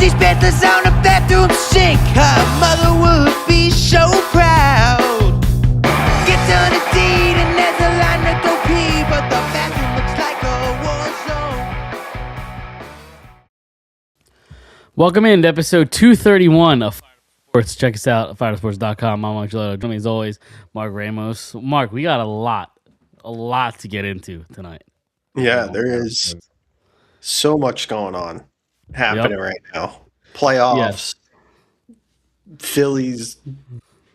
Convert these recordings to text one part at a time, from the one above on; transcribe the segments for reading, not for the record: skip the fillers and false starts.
She spent this on a bathroom sink. Her mother would be so proud. Gets on a deed and there's a line to go pee, but the bathroom looks like a war zone. Welcome in to episode 231 of Sports. Check us out at firesports.com. I'm Mark Gillotto. Joining me as always, Mark Ramos. Mark, we got a lot to get into tonight. Yeah, there is so much going on happening right now. Playoffs, Phillies,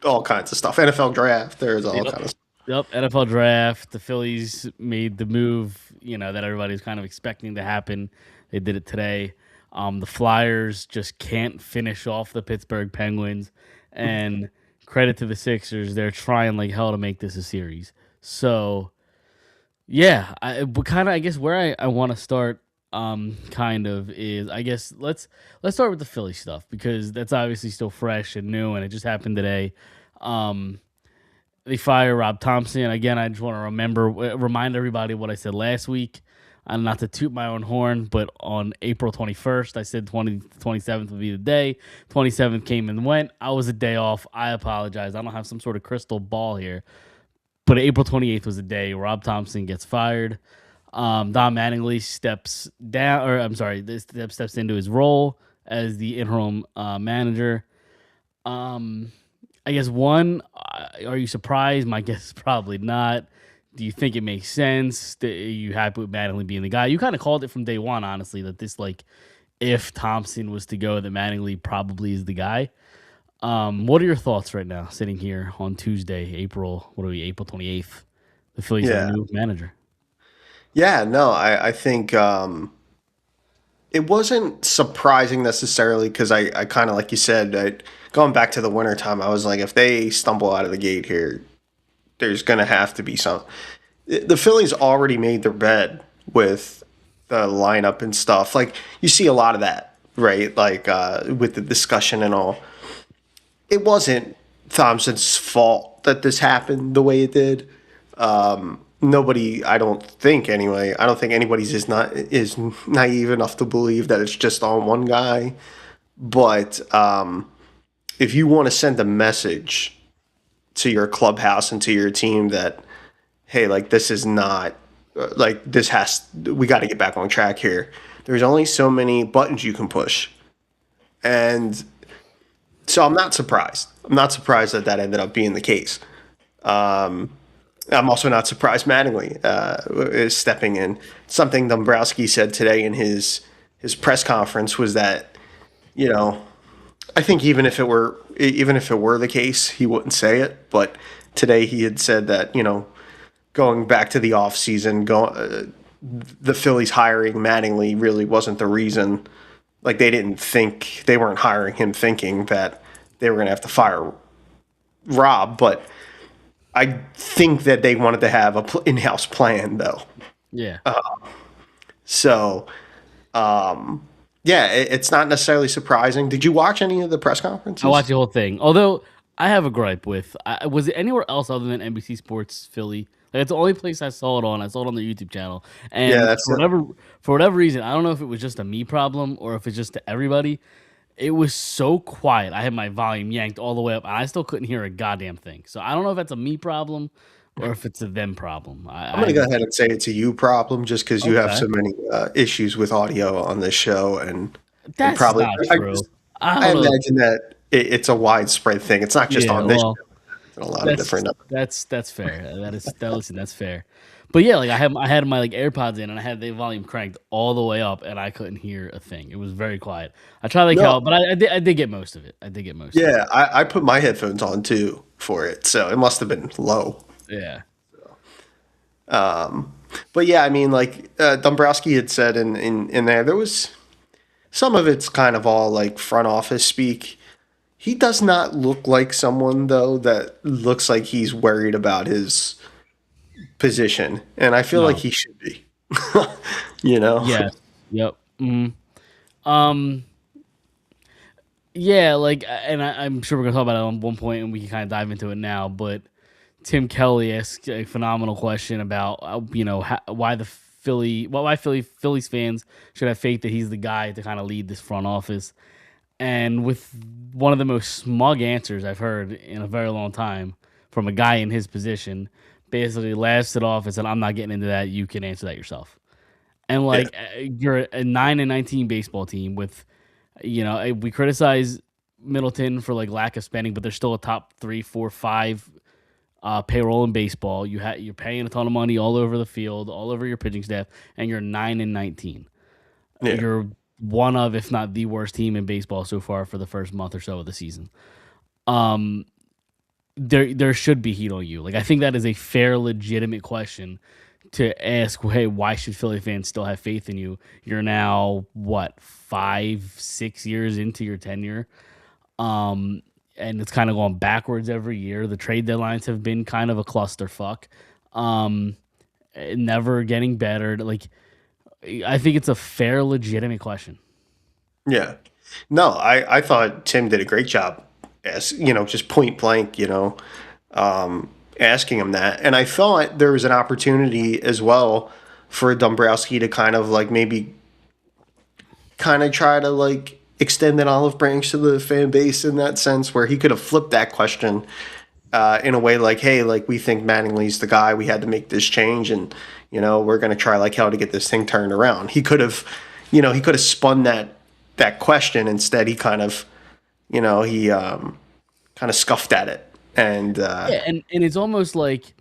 all kinds of stuff. NFL draft, there's all kinds of stuff. Yep, NFL draft. The Phillies made the move, that everybody was kind of expecting to happen. They did it today. The Flyers just can't finish off the Pittsburgh Penguins. And credit to the Sixers, they're trying like hell to make this a series. So, yeah, I guess where I want to start is, I guess, let's start with the Philly stuff because that's obviously still fresh and new, and it just happened today. They fire Rob Thompson. Again, I just want to remind everybody what I said last week. Not to toot my own horn, but on April 21st, I said 27th would be the day. 27th came and went. I was a day off. I apologize. I don't have some sort of crystal ball here. But April 28th was the day Rob Thompson gets fired. Don Mattingly steps into his role as the interim manager. I guess are you surprised? My guess is probably not. Do you think it makes sense? Are you happy with Mattingly being the guy? You kind of called it from day one, honestly, that this, if Thompson was to go, that Mattingly probably is the guy. What are your thoughts right now, sitting here on Tuesday, April 28th? The Phillies have a new manager. Yeah, no, I think it wasn't surprising necessarily because I kind of, like you said, going back to the wintertime, I was like, if they stumble out of the gate here, there's going to have to be some. The Phillies already made their bed with the lineup and stuff. Like, you see a lot of that, right? Like, with the discussion and all. It wasn't Thompson's fault that this happened the way it did. Nobody, I don't think anybody's is naive enough to believe that it's just on one guy. But if you want to send a message to your clubhouse and to your team that, hey, this is not, we got to get back on track here. There's only so many buttons you can push. And so I'm not surprised. I'm not surprised that ended up being the case. I'm also not surprised Mattingly is stepping in. Something Dombrowski said today in his press conference was that, I think even if it were the case, he wouldn't say it. But today he had said that, going back to the offseason, the Phillies hiring Mattingly really wasn't the reason. Like, they weren't hiring him thinking that they were going to have to fire Rob. But I think that they wanted to have an in-house plan, though. Yeah. Yeah, it's not necessarily surprising. Did you watch any of the press conferences? I watched the whole thing. Although I have a gripe with, was it anywhere else other than NBC Sports Philly? It's the only place I saw it on. I saw it on their YouTube channel. And for whatever reason, I don't know if it was just a me problem or if it's just to everybody. It was so quiet. I had my volume yanked all the way up, and I still couldn't hear a goddamn thing. So I don't know if that's a me problem or if it's a them problem. I'm going to go ahead and say it's a you problem just because you have so many issues with audio on this show. And that's probably not true. I imagine that it's a widespread thing. It's not just on this show. It's a lot of different. That's fair. That's fair. But yeah, I had my AirPods in and I had the volume cranked all the way up and I couldn't hear a thing. It was very quiet. I tried help, but I did get most of it. Yeah, I put my headphones on too for it, so it must have been low. Yeah. But yeah, I mean, Dombrowski had said in there was some of it's kind of all front office speak. He does not look like someone though that looks like he's worried about his position, and I feel like he should be. Yeah. Yep. Yeah, and I'm sure we're gonna talk about it on one point, and we can kind of dive into it now. But Tim Kelly asked a phenomenal question about why Phillies fans should have faith that he's the guy to kind of lead this front office. and with one of the most smug answers I've heard in a very long time from a guy in his position, basically laughs it off and said, "I'm not getting into that. You can answer that yourself." And Yeah. like you're a 9-19 baseball team with, we criticize Middleton for like lack of spending, but they're still a top 3, 4, 5 payroll in baseball. You're paying a ton of money all over the field, all over your pitching staff, and you're 9-19. Yeah. You're one of, if not the worst team in baseball so far for the first month or so of the season. Um, there should be heat on you. Like I think that is a fair, legitimate question to ask. Hey, why should Philly fans still have faith in you? You're now what 5-6 years into your tenure, and it's kind of going backwards every year. The trade deadlines have been kind of a clusterfuck, never getting better. Like I think it's a fair, legitimate question. Yeah. No, I thought Tim did a great job as just point blank, asking him that. And I thought there was an opportunity as well for Dombrowski to kind of like maybe kind of try to like extend an olive branch to the fan base in that sense where he could have flipped that question in a way like, hey, like we think Mattingly's the guy. We had to make this change, and we're gonna try like hell to get this thing turned around. He could have spun that question. Instead, he kind of, he kind of scuffed at it, and Yeah, and it's almost like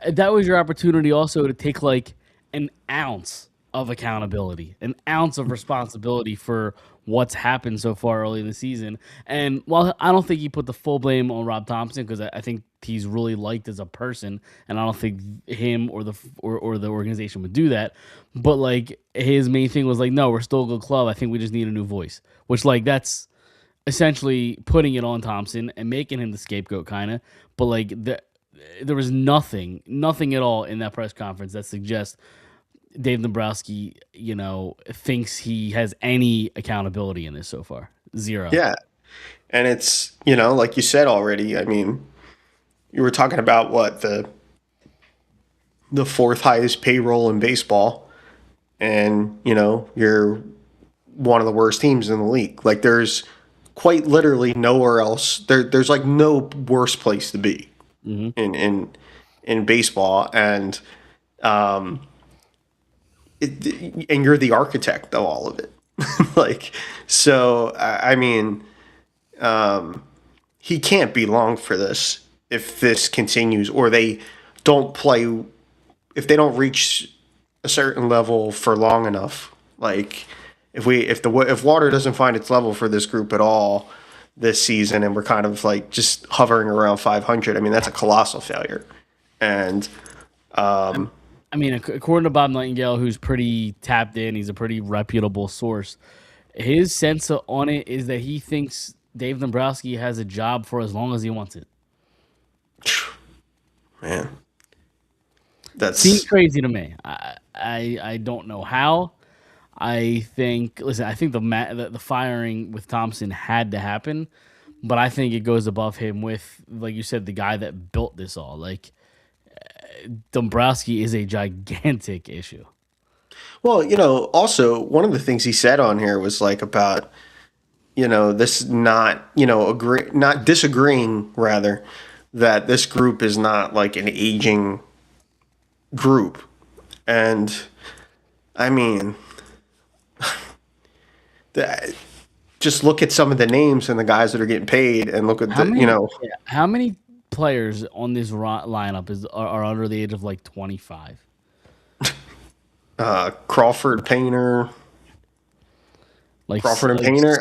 that was your opportunity also to take like an ounce of accountability, an ounce of responsibility for what's happened so far early in the season. And while I don't think he put the full blame on Rob Thompson because I think he's really liked as a person, and I don't think him or the organization would do that. But like his main thing was like, no, we're still a good club. I think we just need a new voice, which like that's essentially putting it on Thompson and making him the scapegoat kind of. But like there was nothing at all in that press conference that suggests Dave Dombrowski, thinks he has any accountability in this so far. Zero. yeah, and it's like you said already. I mean, you were talking about what the fourth highest payroll in baseball, and you're one of the worst teams in the league. Like there's quite literally nowhere else. There's like no worse place to be in baseball, and and you're the architect of all of it. Like so, I mean, he can't be long for this if this continues, or they don't play. If they don't reach a certain level for long enough, like if water doesn't find its level for this group at all this season, and we're kind of like just hovering around 500, I mean that's a colossal failure. And I mean, according to Bob Nightingale, who's pretty tapped in, he's a pretty reputable source. His sense on it is that he thinks Dave Dombrowski has a job for as long as he wants it. man, that Seems crazy to me. I don't know how. I think the firing with Thompson had to happen, but I think it goes above him with, like you said, the guy that built this all. Like Dombrowski is a gigantic issue. Well, also one of the things he said on here was like about, this not, not disagreeing rather that this group is not like an aging group. And I mean, just look at some of the names and the guys that are getting paid, and look at how many players on this lineup are under the age of like 25? Crawford, Painter, Like Crawford and like, Painter.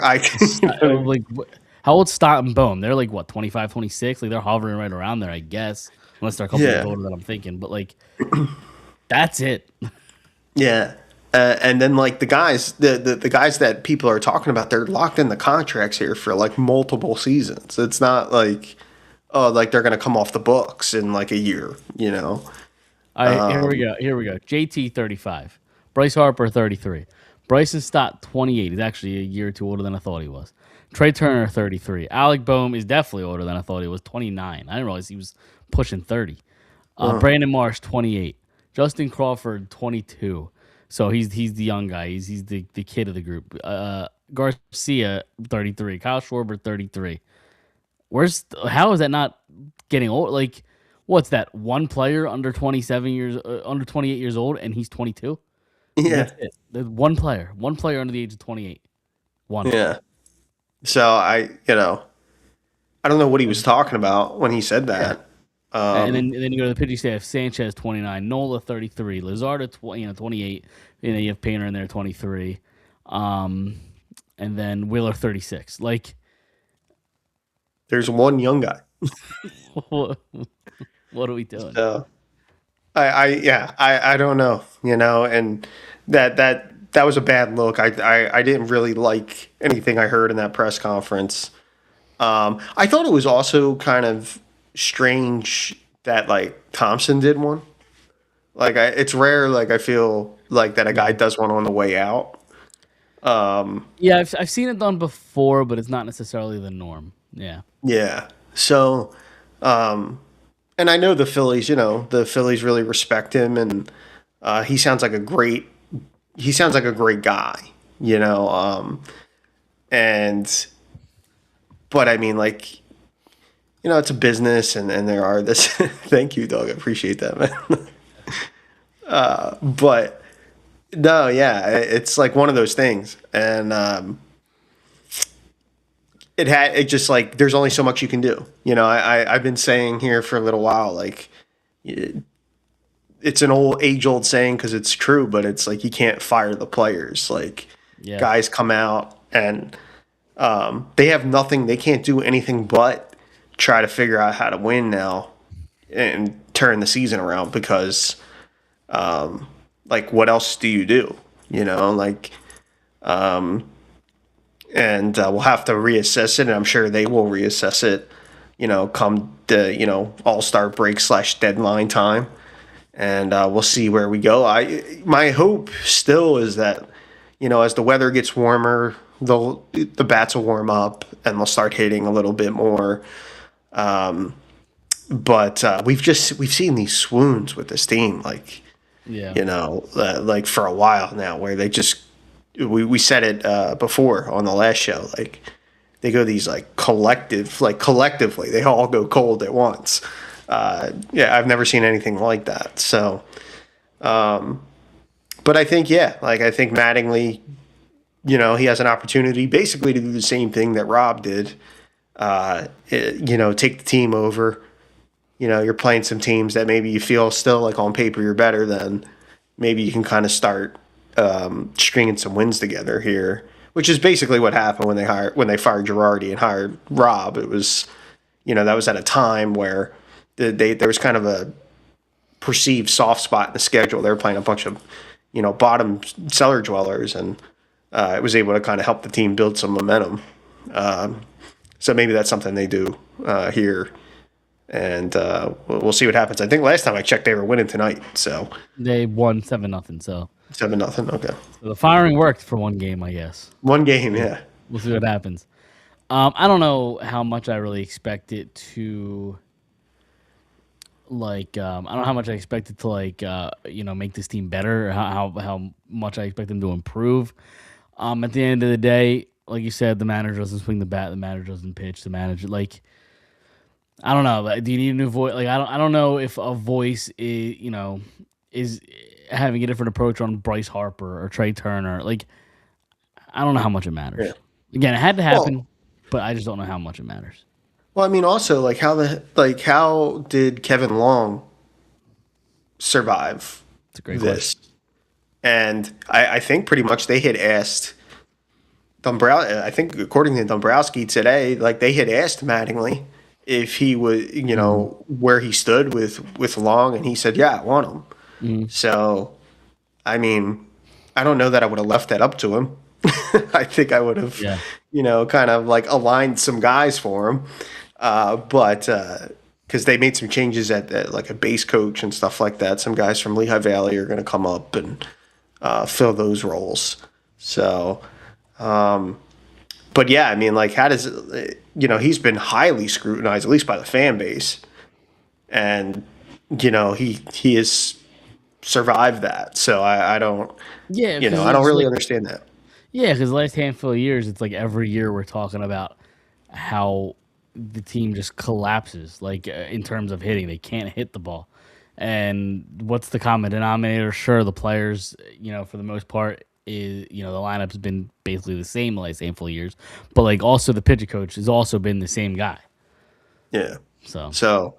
like how old's Stott and Bohm? They're like what 25, 26? Like they're hovering right around there, I guess, unless they're a couple years older than I'm thinking. But like that's it. Yeah. And then like the guys that people are talking about, they're locked in the contracts here for like multiple seasons. It's not like, oh, like they're gonna come off the books in like a year, Here we go. JT 35, Bryce Harper 33, Bryson Stott 28. He's actually a year or two older than I thought he was. Trey Turner 33. Alec Boehm is definitely older than I thought he was, 29. I didn't realize he was pushing 30. Brandon Marsh 28. Justin Crawford 22. So he's the young guy. He's the kid of the group. Garcia 33, Kyle Schwarber 33. How is that not getting old? Like, what's that? One player under 28 years old, and he's 22. Like, Yeah. that's it. There's one player under the age of 28. One. Yeah. So I don't know what he was talking about when he said Yeah. that. And then you go to the pitching staff: Sanchez 29, Nola 33, Lazardo 28, and then you have Painter in there 23, and then Wheeler 36. Like, there's one young guy. what are we doing? So I don't know, and that was a bad look. I didn't really like anything I heard in that press conference. I thought it was also kind of strange that like Thompson did one. Like it's rare. Like I feel like that a guy does one on the way out. Yeah, I've seen it done before, but it's not necessarily the norm. Yeah. Yeah. So, and I know the Phillies. The Phillies really respect him, and he sounds like a great. He sounds like a great guy. And but I mean, like, it's a business, and there are this. Thank you, Doug. I appreciate that, man. But no, yeah, it's like one of those things, and it just like there's only so much you can do. I've been saying here for a little while, like it's an age old saying because it's true, but it's like you can't fire the players. Like Yeah. guys come out and they have nothing, they can't do anything but try to figure out how to win now and turn the season around because like what else do you do? Like and we'll have to reassess it, and I'm sure they will reassess it, come the All-Star break / deadline time, and we'll see where we go. My hope still is that as the weather gets warmer, the bats will warm up and they'll start hitting a little bit more. But we've seen these swoons with this team, like Yeah. like for a while now, where they just we said it before on the last show, like they go these like collectively they all go cold at once. Yeah, I've never seen anything like that. So, but I think I think Mattingly, he has an opportunity basically to do the same thing that Rob did. Take the team over. You're playing some teams that maybe you feel still like on paper you're better than. Maybe you can kind of start stringing some wins together here, which is basically what happened when they fired Girardi and hired Rob. It was, that was at a time where there was kind of a perceived soft spot in the schedule. They were playing a bunch of, bottom cellar dwellers, and it was able to kind of help the team build some momentum. So maybe that's something they do here. And we'll see what happens. I think last time I checked, they were winning tonight. So They won 7-0. So 7-0. Okay, the firing worked for one game, I guess. one game. Yeah, We'll see what happens. I don't know how much I really expect it to. Like, I don't know how much I expect it to make this team better. Or how much I expect them to improve. At the end of the day, like you said, the manager doesn't swing the bat. The manager doesn't pitch. The manager, like, I don't know. Like, do you need a new voice? Like, I don't know if a voice is having a different approach on Bryce Harper or Trey Turner. Like, I don't know how much it matters. Yeah. Again, it had to happen, but I just don't know how much it matters. Well, I mean, also like how did Kevin Long survive It's a great this? question. And I think pretty much they had asked Dombrowski. I think according to Dombrowski today, like they had asked Mattingly if he would, where he stood with Long, and he said, "Yeah, I want him." So, I mean, I don't know that I would have left that up to him. I think I would have, kind of like aligned some guys for him. But because they made some changes at like a base coach and stuff like that. Some guys from Lehigh Valley are going to come up and fill those roles. So, but yeah, I mean, like, how does he's been highly scrutinized, at least by the fan base, and he has survived that. So I don't, Yeah, I don't really understand that. Yeah, because the last handful of years, it's like every year we're talking about how the team just collapses, like in terms of hitting. They can't hit the ball. And what's the common denominator? Sure, the players, for the most part, the lineup's been basically the same the last handful of years. But like also the pitcher coach has also been the same guy. Yeah. So So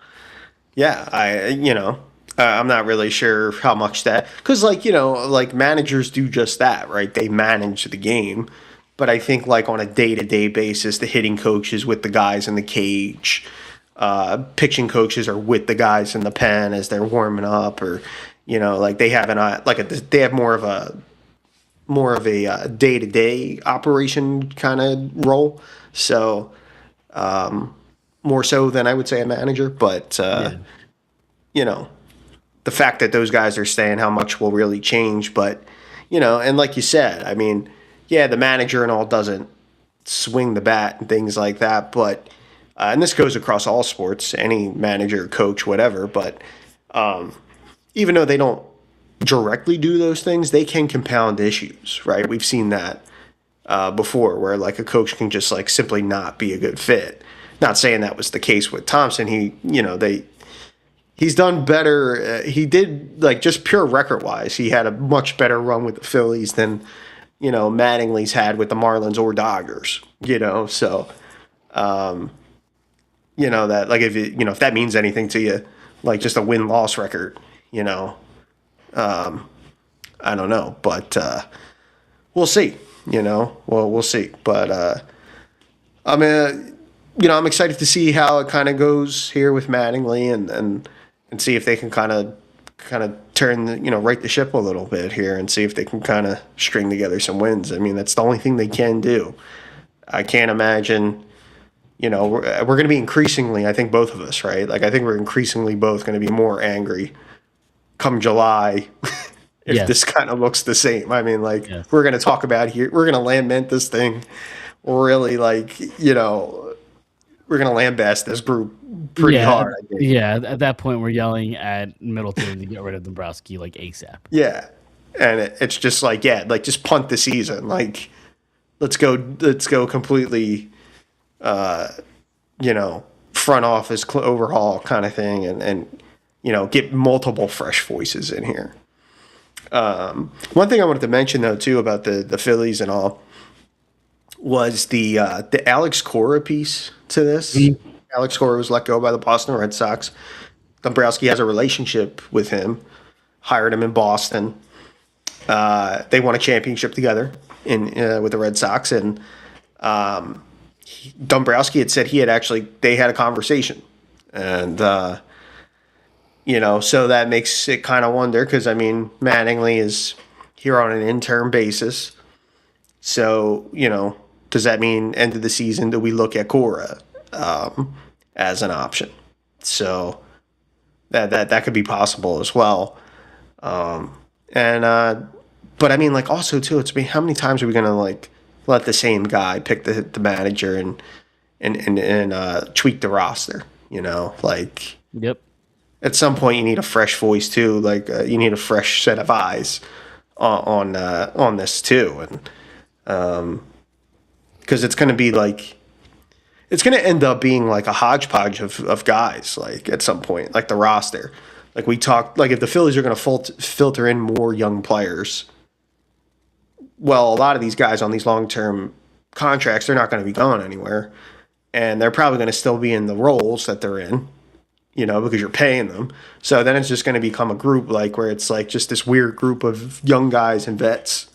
yeah, I'm not really sure how much that, because like managers do just that, right? They manage the game, but I think like on a day to day basis, the hitting coaches with the guys in the cage, pitching coaches are with the guys in the pen as they're warming up, or like they have they have more of a day to day operation kind of role. So more so than I would say a manager, but yeah, you know, the fact that those guys are staying, how much will really change. But, and like you said, I mean, yeah, the manager and all doesn't swing the bat and things like that. But, and this goes across all sports, any manager, coach, whatever. But even though they don't directly do those things, they can compound issues, right? We've seen that before where like a coach can just like simply not be a good fit. Not saying that was the case with Thompson. He's done better. He did, like, just pure record wise, he had a much better run with the Phillies than Mattingly's had with the Marlins or Dodgers. So that, like, if that means anything to you, like just a win loss record, I don't know, but we'll see. We'll see. But I mean, I'm excited to see how it kind of goes here with Mattingly and see if they can kind of turn right the ship a little bit here and see if they can kind of string together some wins. I mean, that's the only thing they can do. I can't imagine. We're going to be increasingly, I think both of us, right? Like I think we're increasingly both going to be more angry come July if yes, this kind of looks the same. I mean, like yes. we're going to talk about here, we're going to lament this thing really, like we're going to lambast this group pretty hard, I think. Yeah. At that point, we're yelling at Middleton to get rid of Dombrowski like ASAP. Yeah. And it's just like, yeah, like just punt the season. Like, let's go completely, front office overhaul kind of thing and get multiple fresh voices in here. One thing I wanted to mention though, too, about the Phillies and all was the Alex Cora piece to this. Mm-hmm. Alex Cora was let go by the Boston Red Sox. Dombrowski has a relationship with him, hired him in Boston. They won a championship together with the Red Sox, and Dombrowski had said they had a conversation, and so that makes it kind of wonder because I mean Mattingly is here on an interim basis, so does that mean end of the season do we look at Cora as an option? So that could be possible as well. But I mean, like, also too, how many times are we gonna like let the same guy pick the manager and tweak the roster? Like, Yep. At some point you need a fresh voice too. Like, you need a fresh set of eyes on this too, and because it's gonna be like. It's going to end up being like a hodgepodge of guys, like at some point, like the roster. Like we talked, like if the Phillies are going to filter in more young players, well, a lot of these guys on these long-term contracts, they're not going to be going anywhere. And they're probably going to still be in the roles that they're in, because you're paying them. So then it's just going to become a group like where it's like just this weird group of young guys and vets.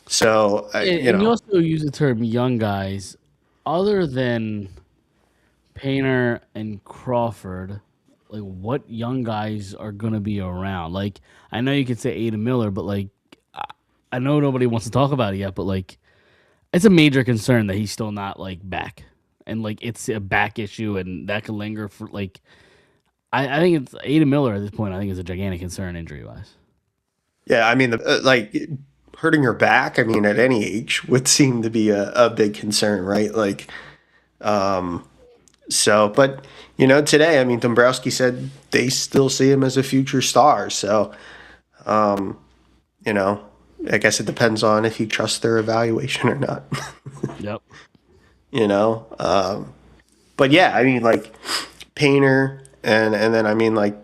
So, And you also use the term young guys. Other than Painter and Crawford, like what young guys are gonna be around? Like I know you could say Ada Miller, but like I know nobody wants to talk about it yet, but like it's a major concern that he's still not like back, and like it's a back issue, and that could linger for like. I think it's Ada Miller at this point. I think is a gigantic concern injury wise. Yeah, I mean, like hurting your back, I mean, at any age would seem to be a big concern, right? Like, so, but, today, I mean, Dombrowski said they still see him as a future star. So, I guess it depends on if you trust their evaluation or not. Yep. you know. But yeah, I mean, like Painter, and then I mean, like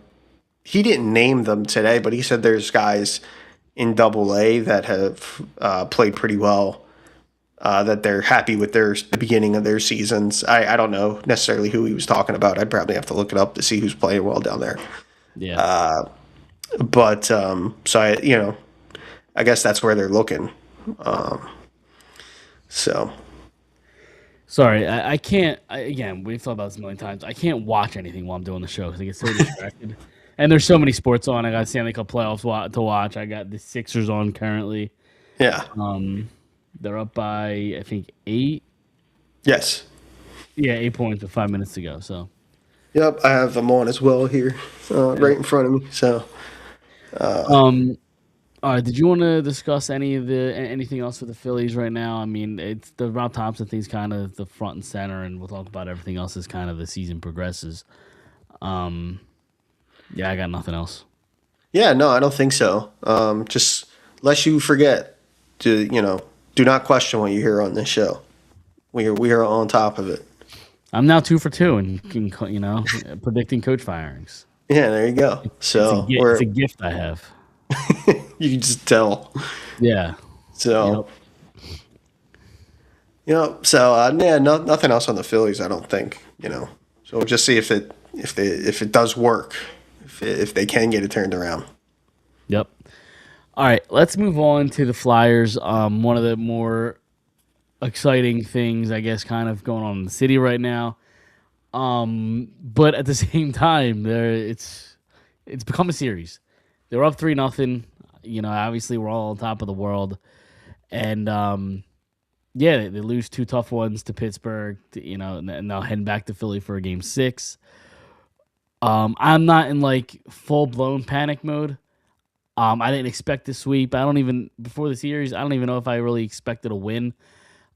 he didn't name them today, but he said there's guys in Double A that have played pretty well. That they're happy with the beginning of their seasons. I don't know necessarily who he was talking about. I'd probably have to look it up to see who's playing well down there. Yeah. But so I guess that's where they're looking. So Sorry, I can't. Again, we've thought about this a million times. I can't watch anything while I'm doing the show because I get so distracted. And there's so many sports on. I got Stanley Cup playoffs to watch. I got the Sixers on currently. yeah, They're up by I think 8. yes, Yeah, 8 points with 5 minutes to go. So yep. I have them on as well here, right in front of me. So all right, did you want to discuss anything else for the Phillies right now? I mean, it's the Rob Thompson thing's kind of the front and center, and we'll talk about everything else as kind of the season progresses. Yeah, I got nothing else. yeah, no, I don't think so. Just lest you forget to do not question what you hear on this show. We are on top of it. I'm now 2 for 2 and predicting coach firings. Yeah, there you go. So It's a gift I have. you can just tell. Yeah. So, so yeah, nothing else on the Phillies. I don't think. So we'll just see if it does work, if they can get it turned around. Yep. All right, let's move on to the Flyers. One of the more exciting things, I guess, kind of going on in the city right now. But at the same time, it's become a series. They're up 3-0. Obviously we're all on top of the world, and they lose 2 tough ones to Pittsburgh. And they'll head back to Philly for a game 6. I'm not in like full blown panic mode. I didn't expect to sweep. Before the series, I don't even know if I really expected a win.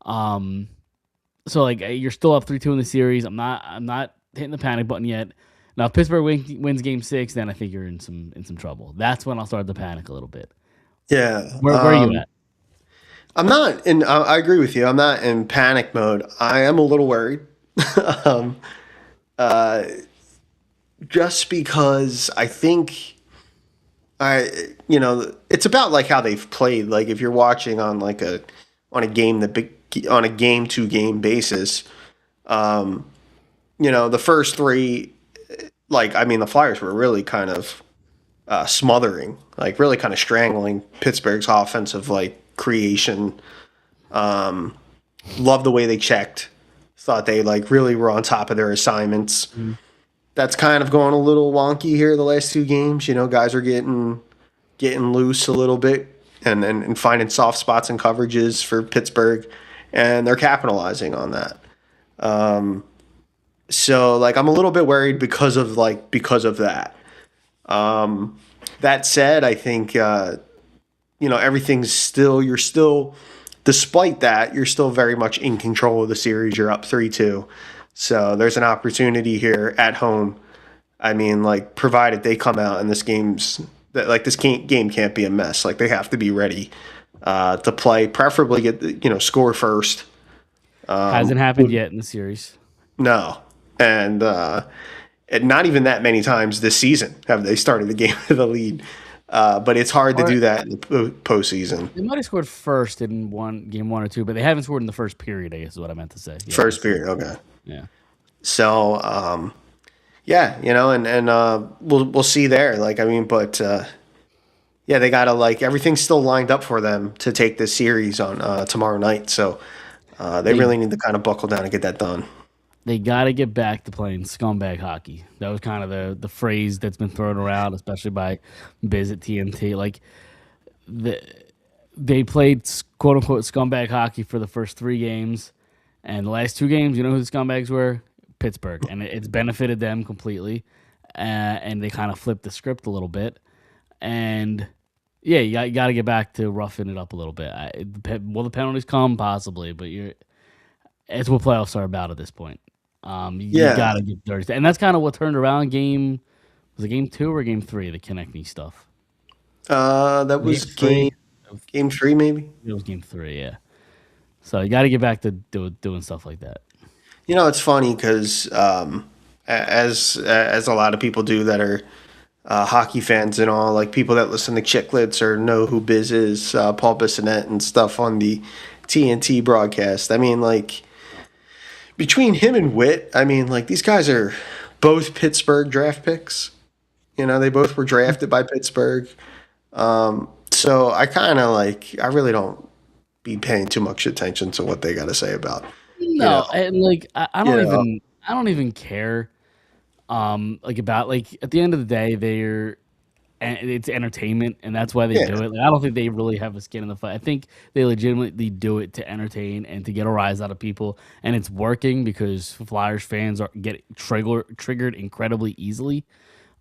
So like you're still up 3-2 in the series. I'm not hitting the panic button yet. Now, if Pittsburgh wins Game 6, then I think you're in some trouble. That's when I'll start to panic a little bit. Yeah. Where are you at? I'm not in. I agree with you. I'm not in panic mode. I am a little worried, just because I think it's about like how they've played. Like if you're watching on like on a game on a game to game basis, the first 3. The Flyers were really kind of smothering, like really kind of strangling Pittsburgh's offensive creation. Loved the way they checked. Thought they really were on top of their assignments. Mm-hmm. That's kind of going a little wonky here the last 2 games. Guys are getting loose a little bit and finding soft spots and coverages for Pittsburgh, and they're capitalizing on that. So I'm a little bit worried because of that. That said, I think everything's you're still despite that, you're still very much in control of the series. You're up 3-2. So there's an opportunity here at home. I mean, provided they come out and this game can't be a mess. They have to be ready to play, preferably get score first. Hasn't happened yet in the series. No. And not even that many times this season have they started the game with a lead. But it's hard to do that in the postseason. They might have scored first in game 1 or 2, but they haven't scored in the first period, I guess is what I meant to say. Yeah, first period, okay. Yeah. So, and we'll see there. They got to everything's still lined up for them to take this series on tomorrow night. So they really need to kind of buckle down and get that done. They got to get back to playing scumbag hockey. That was kind of the phrase that's been thrown around, especially by Biz at TNT. They played quote unquote scumbag hockey for the first 3 games, and the last 2 games, you know who the scumbags were? Pittsburgh, and it's benefited them completely. And they kind of flipped the script a little bit, and yeah, you got to get back to roughing it up a little bit. Will the penalties come? Possibly, but it's what playoffs are about at this point. You got to get dirty. And that's kind of what turned around was it game 2 or game 3, the Konechny stuff? That was game Game 3, maybe. It was game 3, yeah. So you got to get back to doing stuff like that. You know, it's funny because as a lot of people do that are hockey fans and all, like people that listen to Chicklets or know who Biz is, Paul Bissonnette and stuff on the TNT broadcast. I mean, like between him and Witt, I mean, like these guys are both Pittsburgh draft picks. You know, they both were drafted by Pittsburgh. So I really don't be paying too much attention to what they got to say about, you know, No, and like you know, I don't even care. Like about like at the end of the day, and it's entertainment, and that's why they yeah, do it. Like, I don't think they really have a skin in the fight. I think they legitimately do it to entertain and to get a rise out of people, and it's working because Flyers fans get triggered incredibly easily.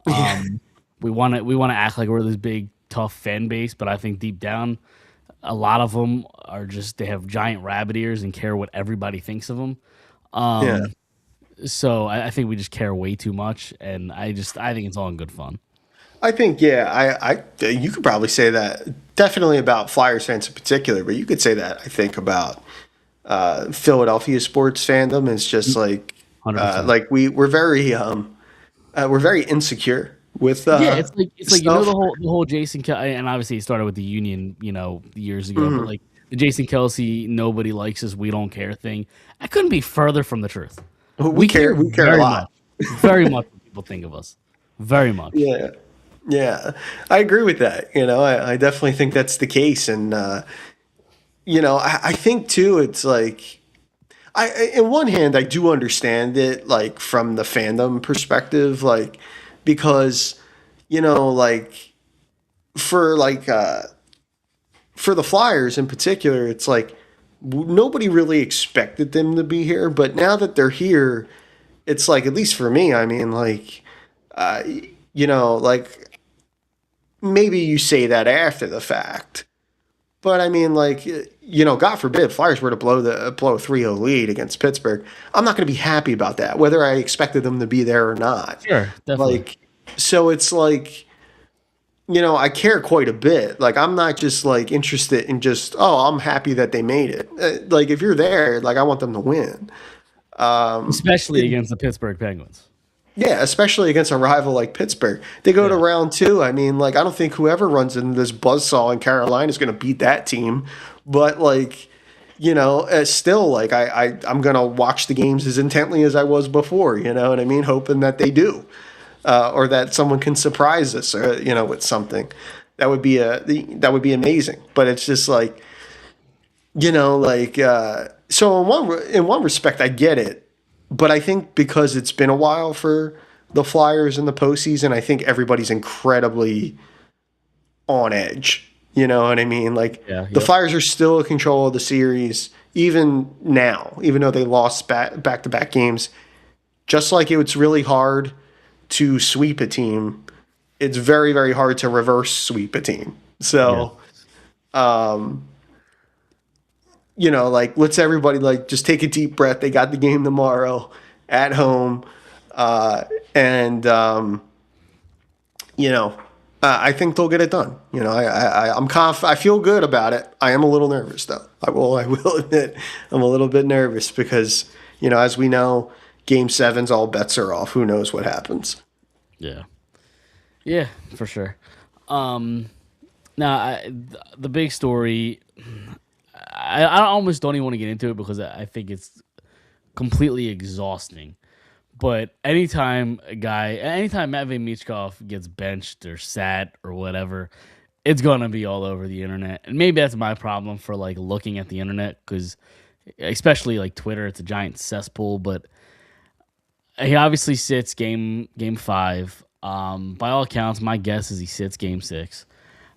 yeah, Um, we want to act like we're this big tough fan base, but I think deep down, a lot of them are just they have giant rabbit ears and care what everybody thinks of them. yeah. Um, so I think we just care way too much, and I think it's all in good fun. I think, yeah, you could probably say that definitely about Flyers fans in particular, but you could say that I think about Philadelphia sports fandom is just 100%. like we're very insecure with Yeah, it's like stuff. the whole Jason and obviously it started with the Union, years ago, but Mhm. like the Jason Kelsey nobody likes us, we don't care thing. I couldn't be further from the truth. We We care care. We care a lot. very much what people think of us, very much. Yeah, yeah, I agree with that. You know, I definitely think that's the case, and I think too, it's like in one hand, I do understand it, like from the fandom perspective, like because like for like for the Flyers in particular, it's like nobody really expected them to be here, but now that they're here, it's like at least for me, I mean, like uh, like maybe you say that after the fact. But I mean, like, God forbid, Flyers were to blow a 3-0 lead against Pittsburgh. I'm not going to be happy about that, whether I expected them to be there or not. Sure, definitely. Like, so it's like, I care quite a bit. Like, I'm not just like interested in just, oh, I'm happy that they made it. Like, if you're there, like, I want them to win. Especially against the Pittsburgh Penguins. Yeah, especially against a rival like Pittsburgh. They go to Yeah. round two. I mean, like, I don't think whoever runs into this buzzsaw in Carolina is going to beat that team. But, like, still, like, I'm going to watch the games as intently as I was before, you know what I mean? Hoping that they do. Or that someone can surprise us, with something. That would be amazing. But it's just like, so in one respect, I get it. But I think because it's been a while for the Flyers in the postseason, I think everybody's incredibly on edge. You know what I mean? Like Yeah, the yep. Flyers are still in control of the series, even now, even though they lost back to back games. Just like it's really hard to sweep a team, it's very, very hard to reverse sweep a team. Yeah. So, like let's everybody like just take a deep breath. They got the game tomorrow at home, and you know, I think they'll get it done. I feel good about it. I am a little nervous though. I will admit I'm a little bit nervous because as we know, Game Seven's all bets are off. Who knows what happens? Yeah. Yeah, for sure. Um Now, the big story, I almost don't even want to get into it because I think it's completely exhausting. But anytime Matvey Michkov gets benched or sat or whatever, it's gonna be all over the internet. And maybe that's my problem for like looking at the internet because, especially like Twitter, it's a giant cesspool. But he obviously sits game 5. By all accounts, my guess is he sits game 6.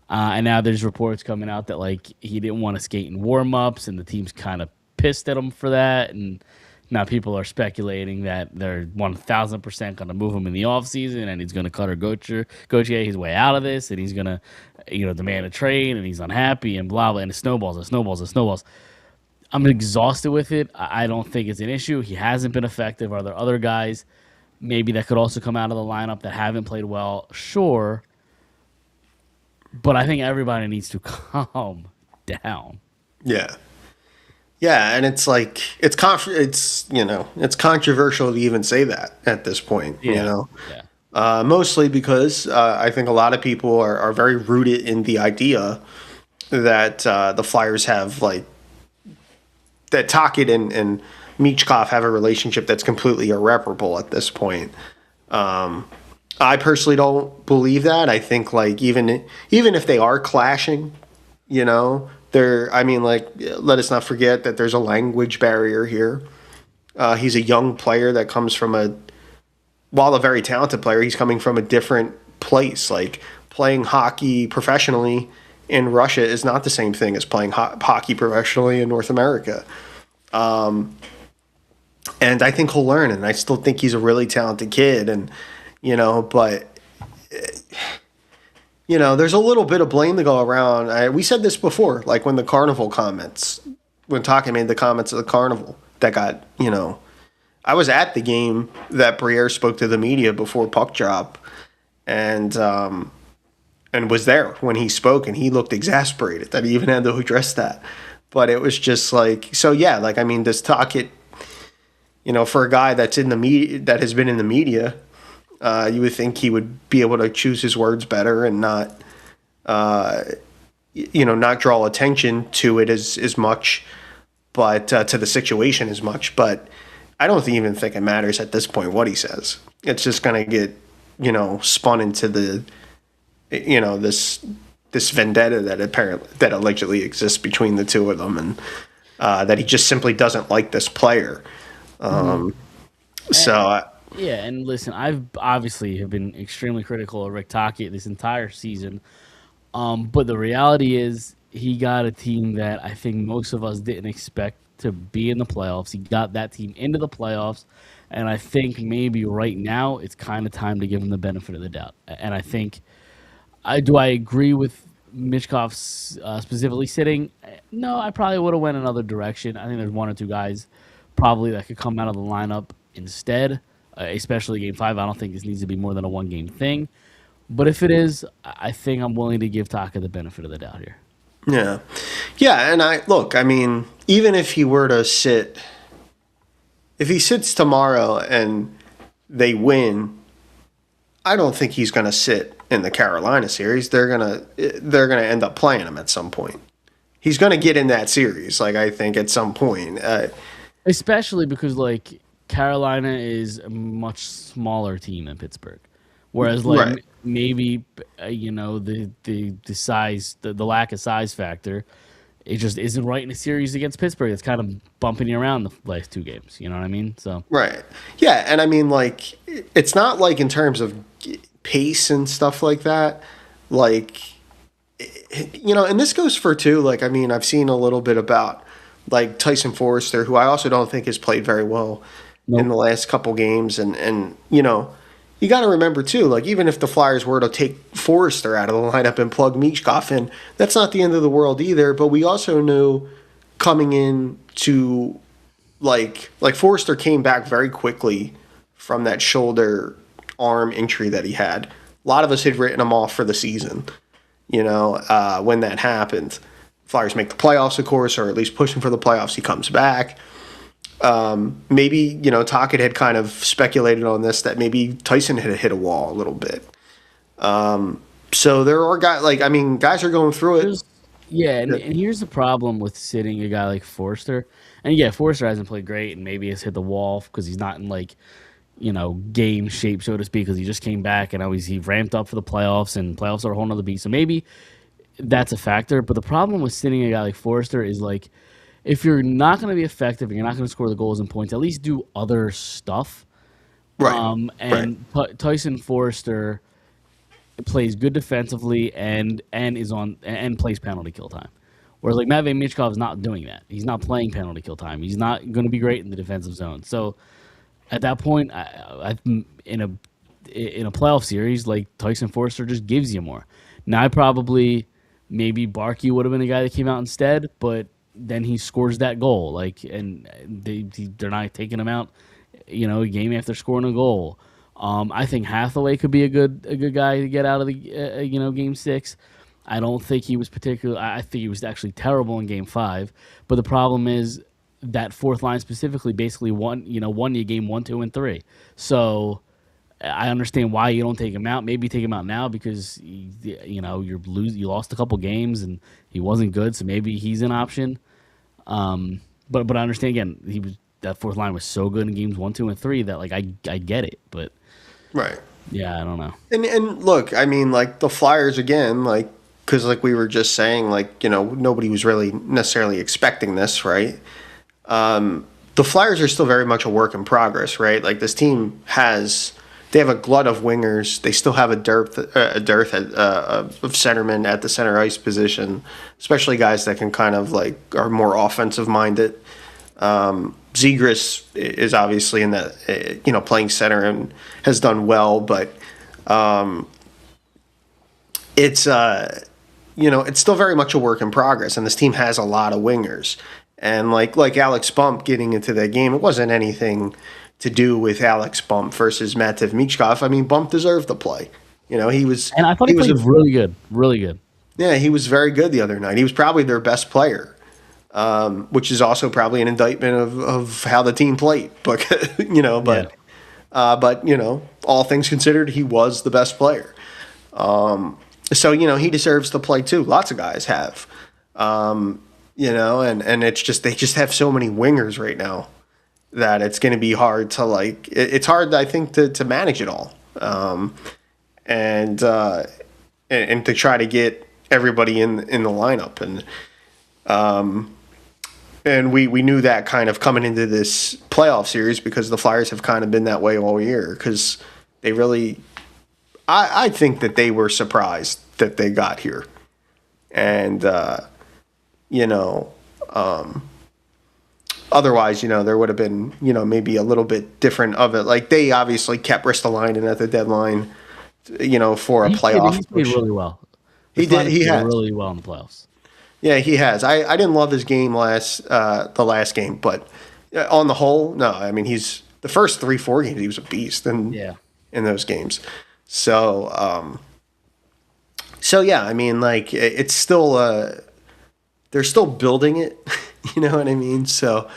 And now there's reports coming out that like he didn't want to skate in warm-ups, and the team's kind of pissed at him for that. And now people are speculating that they're 1,000% going to move him in the offseason, and he's going to cut or Gauthier his way out of this, and he's going to, demand a trade, and he's unhappy, and blah blah. And it snowballs, it snowballs, it snowballs. I'm exhausted with it. I don't think it's an issue. He hasn't been effective. Are there other guys maybe that could also come out of the lineup that haven't played well? Sure. But I think everybody needs to calm down. Yeah. Yeah, and it's like it's it's controversial to even say that at this point, Yeah. Yeah. mostly because I think a lot of people are very rooted in the idea that the Flyers have like that Tocchet and Michkov have a relationship that's completely irreparable at this point. I personally don't believe that. I think like even if they are clashing, there. I mean, like let us not forget that there's a language barrier here. He's a young player that comes from while a very talented player, he's coming from a different place. Like playing hockey professionally in Russia is not the same thing as playing hockey professionally in North America. And I think he'll learn, and I still think he's a really talented kid, and but there's a little bit of blame to go around. We said this before, like when the carnival comments, when Taka made the comments of the carnival that got, I was at the game that Briere spoke to the media before puck drop, and was there when he spoke, and he looked exasperated that he even had to address that. But it was just like, so yeah, like I mean, does Tocchet, for a guy that's in the media, that has been in the media, you would think he would be able to choose his words better and not, not draw attention to it as much, but to the situation as much. But I don't even think it matters at this point what he says. It's just going to get, spun into the, this vendetta that allegedly exists between the two of them, and that he just simply doesn't like this player. Yeah, and listen, I've obviously have been extremely critical of Rick Tocchet this entire season. But the reality is he got a team that I think most of us didn't expect to be in the playoffs. He got that team into the playoffs, and I think maybe right now it's kind of time to give him the benefit of the doubt. And I think I agree with Michkov specifically sitting. No, I probably would have went another direction. I think there's one or two guys probably that could come out of the lineup instead, especially Game 5. I don't think this needs to be more than a one-game thing. But if it is, I think I'm willing to give Taka the benefit of the doubt here. Yeah. Yeah, and I mean, even if he were to sit, if he sits tomorrow and they win, I don't think he's going to sit in the Carolina series. They're going to end up playing him at some point. He's going to get in that series, like I think at some point. Especially because like Carolina is a much smaller team than Pittsburgh. Whereas, like, Right. maybe, the size, the lack of size factor, it just isn't right in a series against Pittsburgh. It's kind of bumping you around the last two games. You know what I mean? So, Right. Yeah, and I mean, like, it's not like in terms of pace and stuff like that. Like, and this goes for too. Like, I mean, I've seen a little bit about like Tyson Forrester, who I also don't think has played very well in the last couple games, and you got to remember too, like even if the Flyers were to take Forrester out of the lineup and plug Michkov in, that's not the end of the world either. But we also knew coming in to like Forrester came back very quickly from that shoulder arm injury that he had. A lot of us had written him off for the season, when that happened. Flyers make the playoffs, of course, or at least pushing for the playoffs. He comes back. Maybe, Tocchet had kind of speculated on this, that maybe Tyson had hit a wall a little bit. So there are guys are going through it. Yeah, and here's the problem with sitting a guy like Forrester. And yeah, Forrester hasn't played great, and maybe has hit the wall because he's not in game shape, so to speak, because he just came back and he ramped up for the playoffs, and playoffs are a whole nother beast. So maybe that's a factor. But the problem with sitting a guy like Forrester is like, if you're not going to be effective and you're not going to score the goals and points, at least do other stuff. Right. Tyson Forrester plays good defensively and is on and plays penalty kill time. Whereas like Matvei Michkov is not doing that. He's not playing penalty kill time. He's not going to be great in the defensive zone. So at that point, in a playoff series, like Tyson Forrester just gives you more. Now maybe Barkey would have been the guy that came out instead, but then he scores that goal, and they're not taking him out, game after scoring a goal. I think Hathaway could be a good guy to get out of the game 6. I don't think he was particular. I think he was actually terrible in Game 5. But the problem is that fourth line specifically basically won you game 1, 2, and 3. So I understand why you don't take him out. Maybe take him out now because you lost a couple games and he wasn't good. So maybe he's an option. But I understand again. That fourth line was so good in games 1, 2, and 3 that like I get it. But Right. yeah, I don't know. And look, I mean, like the Flyers again, like because like we were just saying, like nobody was really necessarily expecting this, right? The Flyers are still very much a work in progress, right? Like this team they have a glut of wingers. They still have a dearth of centermen at the center ice position, especially guys that can kind of like are more offensive minded. Zegras is obviously in that, playing center and has done well, but it's it's still very much a work in progress, and this team has a lot of wingers. And like Alex Bump getting into that game, it wasn't anything to do with Alex Bump versus Matvey Michkov. I mean, Bump deserved to play. He was, And I thought he played really good, really good. Yeah, he was very good the other night. He was probably their best player, which is also probably an indictment of how the team played. But all things considered, he was the best player. So he deserves to play too. Lots of guys have, and it's just they just have so many wingers right now that it's going to be hard to it's hard, I think, to manage it all, and to try to get everybody in the lineup, and we knew that kind of coming into this playoff series because the Flyers have kind of been that way all year because they really, I think that they were surprised that they got here, and otherwise, there would have been, maybe a little bit different of it. Like they obviously kept Ristolainen at the deadline, for a playoff. He played really well. He did. He has really well in the playoffs. Yeah, he has. I didn't love his game the last game, but on the whole, no. I mean, he's the first 3-4 games he was a beast, in those games. So yeah, I mean, like it's still they're still building it. You know what I mean? So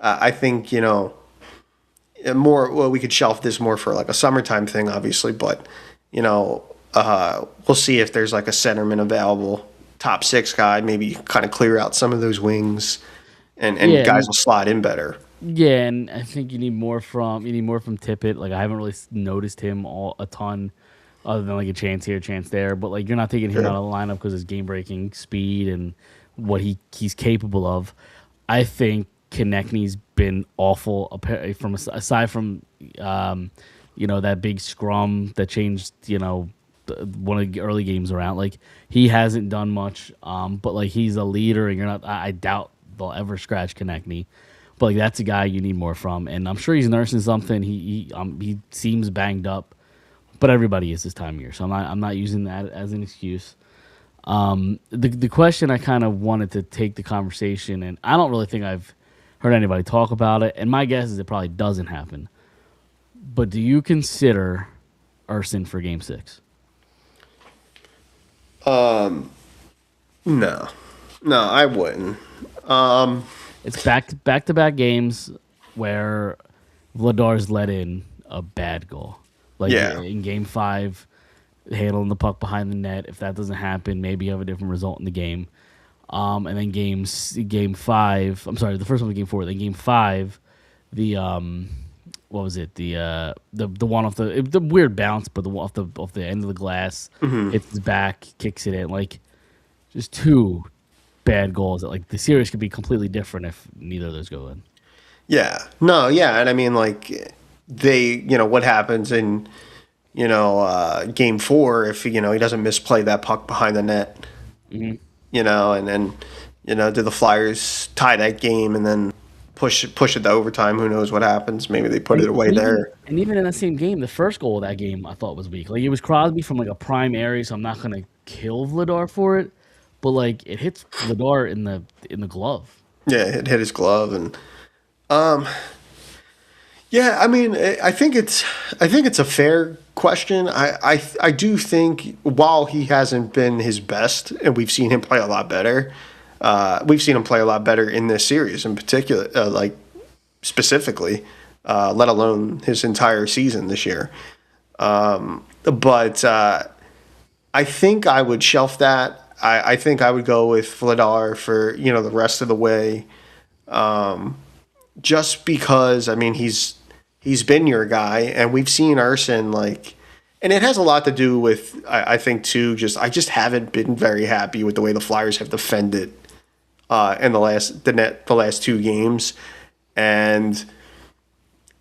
I think more. Well, we could shelf this more for like a summertime thing, obviously, but we'll see if there's like a centerman available, top 6 guy. Maybe kind of clear out some of those wings, and guys will slide in better. Yeah, and I think you need more from Tippett. Like I haven't really noticed him a ton, other than like a chance here, chance there. But like you're not taking him out of the lineup because his game breaking speed and what he's capable of. I think Konechny's been awful. Aside from that big scrum that changed one of the early games around. Like he hasn't done much. But like he's a leader, and I doubt they'll ever scratch Konechny. But like that's a guy you need more from, and I'm sure he's nursing something. He seems banged up, but everybody is this time of year, so I'm not using that as an excuse. The question I kind of wanted to take the conversation, and I don't really think I've heard anybody talk about it, and my guess is it probably doesn't happen. But do you consider Urson for Game 6? No, I wouldn't. It's back-to-back games where Vladar's let in a bad goal. In Game 5, handling the puck behind the net. If that doesn't happen, maybe you have a different result in the game. And then Game 5. I'm sorry, the first one was Game 4. Then Game 5, the what was it? The one off the weird bounce, but the one off the end of the glass, hits his back, kicks it in. Like just 2 bad goals that like the series could be completely different if neither of those go in. Yeah. No, yeah, and I mean like they, what happens in Game 4 if he doesn't misplay that puck behind the net. And then do the Flyers tie that game and then push it to overtime? Who knows what happens? Maybe they put it away there. And even in that same game, the first goal of that game I thought was weak. Like it was Crosby from like a prime area, so I'm not gonna kill Vladar for it, but like it hits Vladar in the glove. Yeah, it hit his glove, and Yeah, I mean, I think it's a fair question. I do think while he hasn't been his best, and we've seen him play a lot better, we've seen him play a lot better in this series in particular, like specifically, let alone his entire season this year. But I think I would shelf that. I think I would go with Vladar for the rest of the way, just because I mean he's been your guy, and we've seen Urson like, and it has a lot to do with I think too. I just haven't been very happy with the way the Flyers have defended in the last two games, and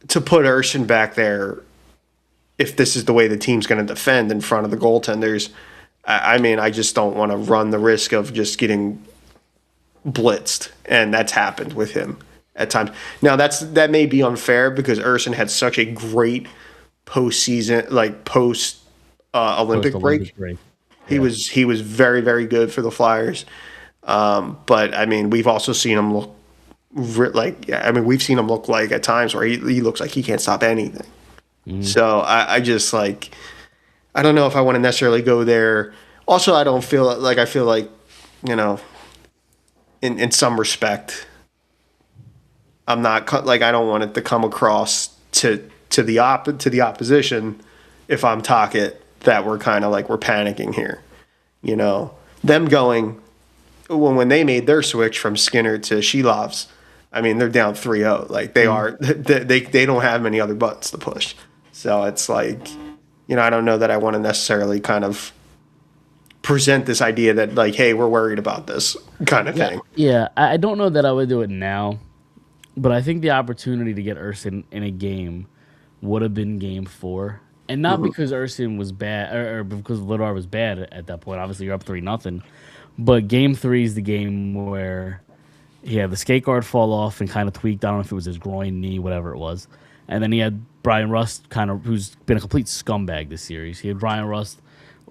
to put Urson back there, if this is the way the team's going to defend in front of the goaltenders, I mean, I just don't want to run the risk of just getting blitzed, and that's happened with him at times. Now that may be unfair because Urson had such a great postseason, like post Olympic break. Yeah. He was very, very good for the Flyers. But I mean, we've also seen him look we've seen him look like at times where he looks like he can't stop anything. So I just like, I don't know if I want to necessarily go there. Also, I don't feel like, in some respect, I'm not like, I don't want it to come across to the opposition if I'm Tocchet that we're kind of like we're panicking here. Them going when they made their switch from Skinner to Shilovs, I mean, they're down 3-0. Like they don't have many other buttons to push. So it's like, I don't know that I want to necessarily kind of present this idea that like, hey, we're worried about this kind of thing. Yeah, I don't know that I would do it now, but I think the opportunity to get Urson in a game would have been game 4. And not because Urson was bad or because Vladar was bad at that point. Obviously, you're up 3-0. But game 3 is the game where he had the skate guard fall off and kind of tweaked. I don't know if it was his groin, knee, whatever it was. And then he had Brian Rust who's been a complete scumbag this series. He had Brian Rust,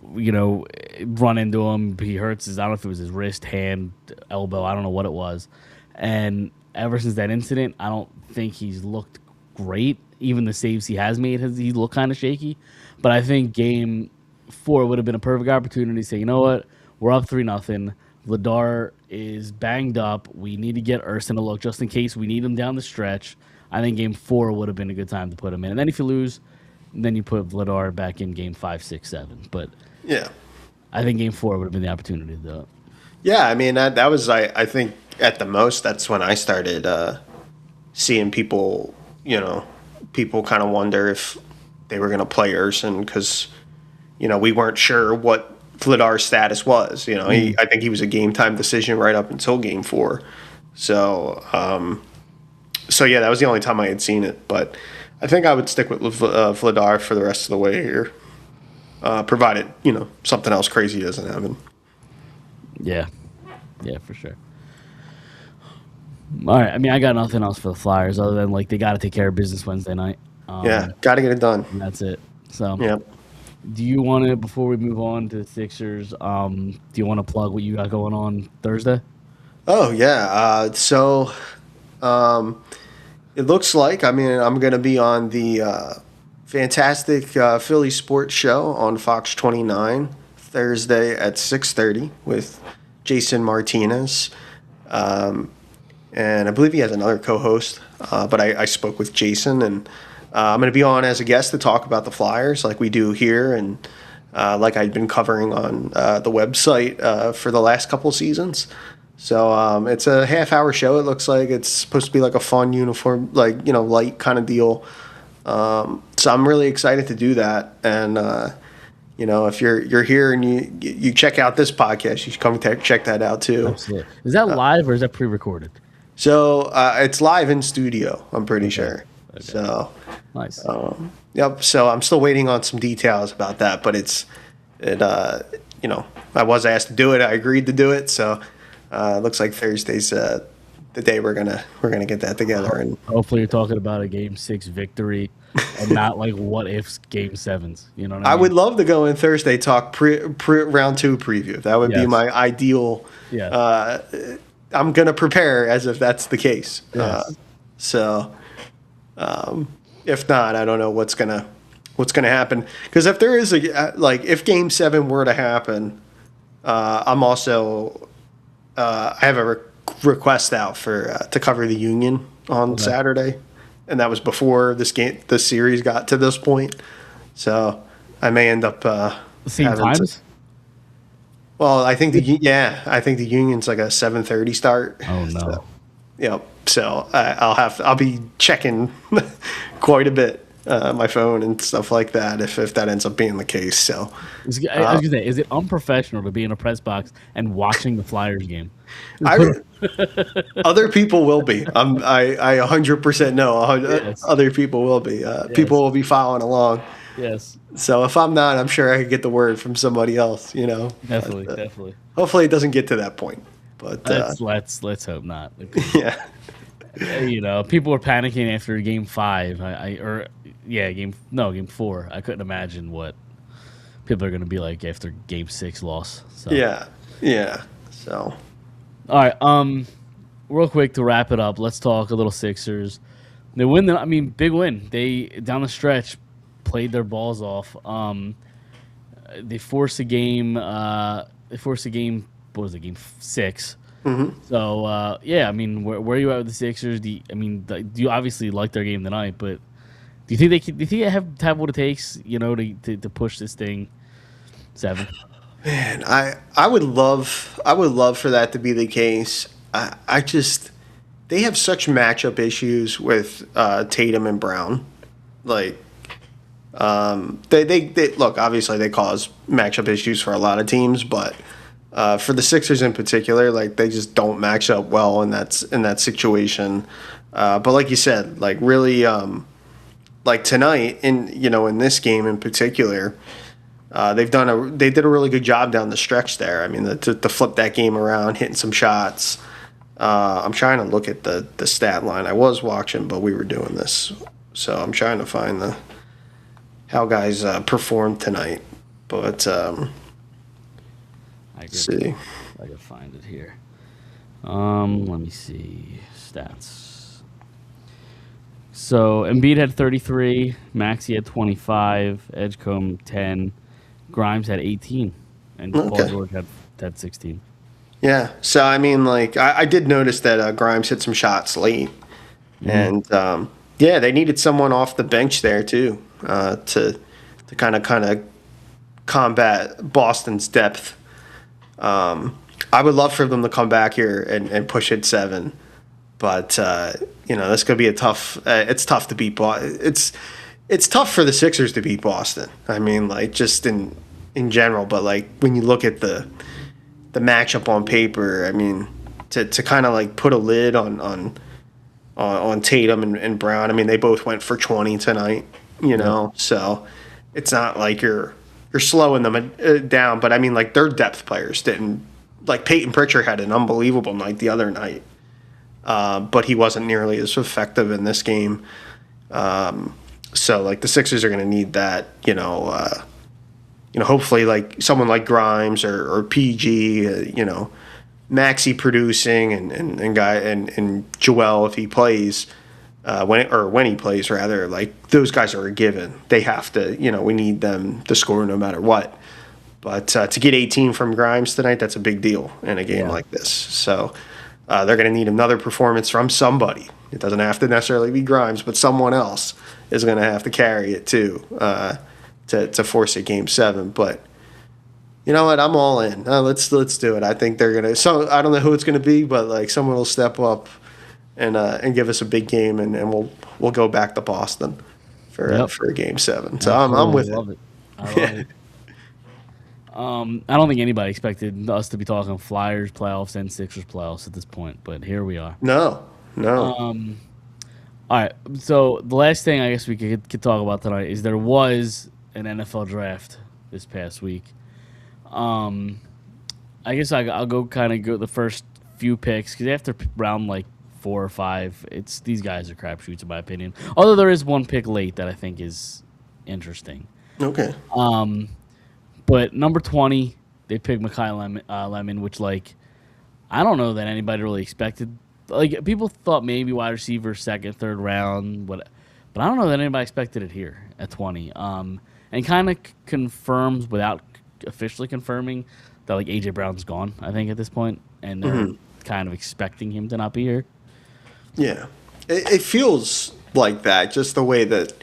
run into him. He hurts I don't know if it was his wrist, hand, elbow. I don't know what it was. And ever since that incident, I don't think he's looked great. Even the saves he has made, he looked kind of shaky. But I think game 4 would have been a perfect opportunity to say, you know what? We're up 3-0. Vladar is banged up. We need to get Urson a look just in case we need him down the stretch. I think game 4 would have been a good time to put him in. And then if you lose, then you put Vladar back in game 5, 6, 7. But yeah, I think game 4 would have been the opportunity to do it. Yeah, I mean, that was, I think, at the most, that's when I started seeing people, people kind of wonder if they were going to play Urson because, we weren't sure what Vladar's status was. I think he was a game time decision right up until game 4. So, yeah, that was the only time I had seen it. But I think I would stick with Vladar for the rest of the way here, provided, something else crazy doesn't happen. Yeah, for sure. All right, I mean, I got nothing else for the Flyers other than, like, they got to take care of business Wednesday night. Got to get it done. And that's it. So, yeah. Do you want to, before we move on to the Sixers, do you want to plug what you got going on Thursday? Oh, yeah. It looks like, I'm going to be on the fantastic Philly Sports Show on Fox 29 Thursday at 6:30 with Jason Martinez. And I believe he has another co-host, but I spoke with Jason, and I'm going to be on as a guest to talk about the Flyers like we do here, and like I've been covering on the website for the last couple seasons. So it's a half-hour show. It looks like it's supposed to be like a fun, uniform, light kind of deal. So I'm really excited to do that. And if you're here and you check out this podcast, you should come check that out too. Absolutely. Is that live or is that pre-recorded? So it's live in studio, I'm pretty sure. Okay. So nice. Yep. So I'm still waiting on some details about that, but I was asked to do it. I agreed to do it. So it looks like Thursday's the day we're gonna get that together. And hopefully you're talking about a Game 6 victory and not like what ifs Game 7s. You know what I mean? I would love to go in Thursday talk pre round 2 preview. That would be my ideal. Yeah. I'm gonna prepare as if that's the case. Yes. If not, I don't know what's gonna happen. Because if there is if Game 7 were to happen, I'm also I have a request out for to cover the Union on Saturday, and that was before this series got to this point. So I may end up Same having times? well, I think I think the Union's like a 7:30 start. Oh no. So, yep. So I'll be checking quite a bit my phone and stuff like that if that ends up being the case. So I was gonna say, is it unprofessional to be in a press box and watching the Flyers game? I other people will be. I 100% know Yes. other people will be. People will be following along. Yes, So if I'm not, I'm sure I could get the word from somebody else. definitely, But, definitely. hopefully it doesn't get to that point. But Let's hope not. yeah. People were panicking after Game 5. Game 4. I couldn't imagine what people are going to be like after Game 6 loss. So. Yeah. So All right. Real quick to wrap it up, let's talk a little Sixers. They win. Big win. They down the stretch played their balls off. They forced a game. What was it? Game 6. mm-hmm. So where are you at with the Sixers? Do you obviously like their game tonight? But do you think they have what it takes? To push this thing 7. Man, I would love for that to be the case. I just they have such matchup issues with Tatum and Brown. Like they look, obviously they cause matchup issues for a lot of teams, but for the Sixers in particular, like they just don't match up well in that situation. But like you said, like really like tonight in this game in particular, they did a really good job down the stretch there. I mean, to flip that game around, hitting some shots. I'm trying to look at the stat line. I was watching, but we were doing this, so I'm trying to find how guys performed tonight. But let's see. I can find it here. Let me see stats. So Embiid had 33, Maxey had 25, Edgecombe 10, Grimes had 18, and Paul George had 16. Yeah. So I mean, like I did notice that Grimes hit some shots late, and they needed someone off the bench there too to kind of combat Boston's depth. I would love for them to come back here and push it 7, but that's going to be a tough. It's tough to beat Boston. It's tough for the Sixers to beat Boston. I mean, like just in general, but like when you look at the matchup on paper, I mean, to kind of like put a lid on Tatum and Brown. I mean, they both went for 20 tonight. So it's not like you're slowing them down, but I mean, like their depth players didn't. Like Peyton Pritchard had an unbelievable night the other night, but he wasn't nearly as effective in this game. So like the Sixers are going to need that, hopefully like someone like Grimes or PG, Maxey producing and Joel if he plays. When he plays rather, like those guys are a given. They have to, we need them to score no matter what. But to get 18 from Grimes tonight, that's a big deal in a game like this. So they're going to need another performance from somebody. It doesn't have to necessarily be Grimes, but someone else is going to have to carry it too to force a game 7. But you know what? I'm all in. Let's do it. I think they're going to. So I don't know who it's going to be, but like someone will step up and give us a big game, and we'll go back to Boston for a game 7. So I'm with it. I love it. I don't think anybody expected us to be talking Flyers playoffs and Sixers playoffs at this point, but here we are. No. All right. So the last thing I guess we could talk about tonight is there was an NFL draft this past week. I guess I'll go the first few picks because after round like 4 or 5, these guys are crapshoots in my opinion. Although there is one pick late that I think is interesting. Okay. But number 20, they picked Mekhi Lemon, which, like, I don't know that anybody really expected. Like, people thought maybe wide receiver, second, third round, but I don't know that anybody expected it here at 20. And kind of confirms without officially confirming that like AJ Brown's gone. I think at this point, and they're kind of expecting him to not be here. Yeah, it feels like that. Just the way that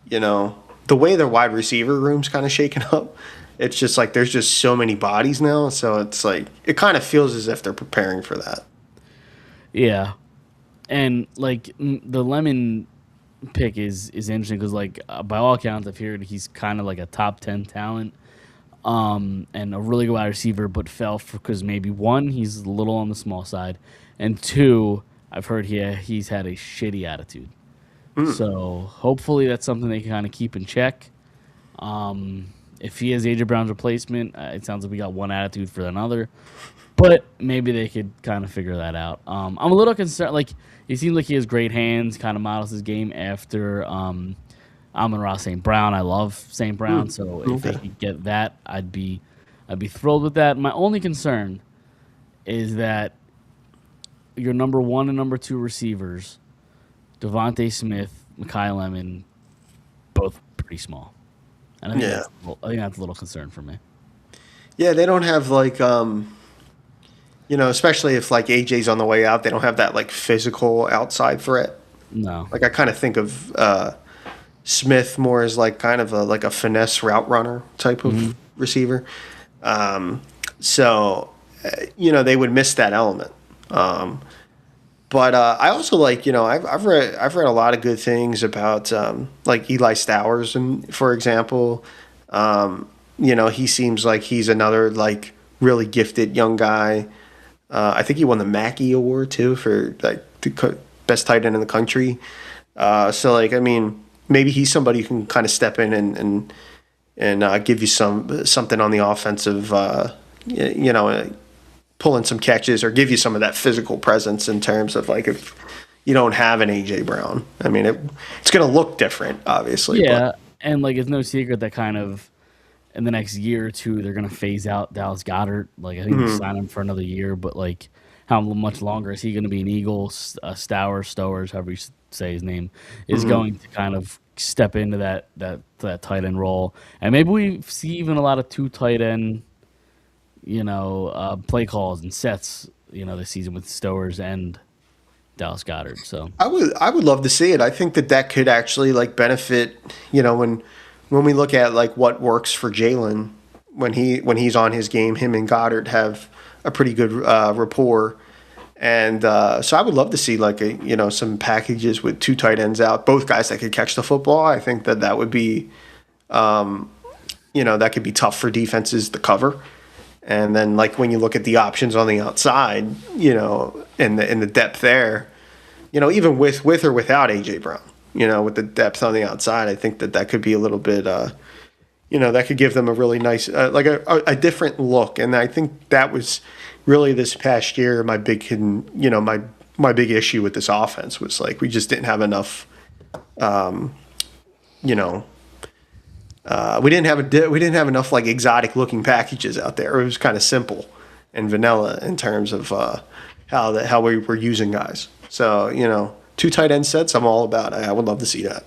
the way their wide receiver room's kind of shaken up. It's just like there's just so many bodies now, so it's like it kind of feels as if they're preparing for that. Yeah, and like the Lemon pick is interesting because like by all accounts I've heard he's kind of like a top 10 talent, and a really good wide receiver, but fell because maybe one, he's a little on the small side, and two, I've heard he's had a shitty attitude. So hopefully that's something they can kind of keep in check. If he is AJ Brown's replacement, it sounds like we got one attitude for another, but maybe they could kind of figure that out. I'm a little concerned. Like he seems like he has great hands, kind of models his game after Amon-Ra St. Brown. I love St. Brown, so if they could get that, I'd be thrilled with that. My only concern is that your number one and number two receivers, Devontae Smith, Mekhi Lemon, both pretty small. And I think that's a little concern for me. Yeah, they don't have like especially if like AJ's on the way out, they don't have that like physical outside threat. No. Like I kind of think of Smith more as like kind of like a finesse route runner type of receiver. So they would miss that element. But I also like I've read a lot of good things about like Eli Stowers, and for example, he seems like he's another like really gifted young guy. I think he won the Mackey Award too for like the best tight end in the country. So like I mean maybe he's somebody who can kind of step in and give you something on the offensive. Pulling some catches or give you some of that physical presence in terms of like if you don't have an AJ Brown. I mean, it's going to look different, obviously. Yeah, and like it's no secret that kind of in the next year or two they're going to phase out Dallas Goedert. Like I think they sign him for another year, but like how much longer is he going to be an Eagle? Stowers, however you say his name, is going to kind of step into that tight end role, and maybe we see even a lot of two tight end. Play calls and sets, this season with Stowers and Dallas Goedert. So I would love to see it. I think that could actually like benefit, when we look at like what works for Jalen when he's on his game, him and Goddard have a pretty good rapport. And so I would love to see like some packages with two tight ends out, both guys that could catch the football. I think that would be, that could be tough for defenses to cover. And then, like when you look at the options on the outside, and the depth there, even with or without AJ Brown, with the depth on the outside, I think that could be a little bit, that could give them a really nice, like a different look. And I think that was really this past year my big my big issue with this offense was like we just didn't have enough, we didn't have enough like exotic looking packages out there. It was kind of simple and vanilla in terms of how we were using guys. So two tight end sets, I'm all about. I would love to see that.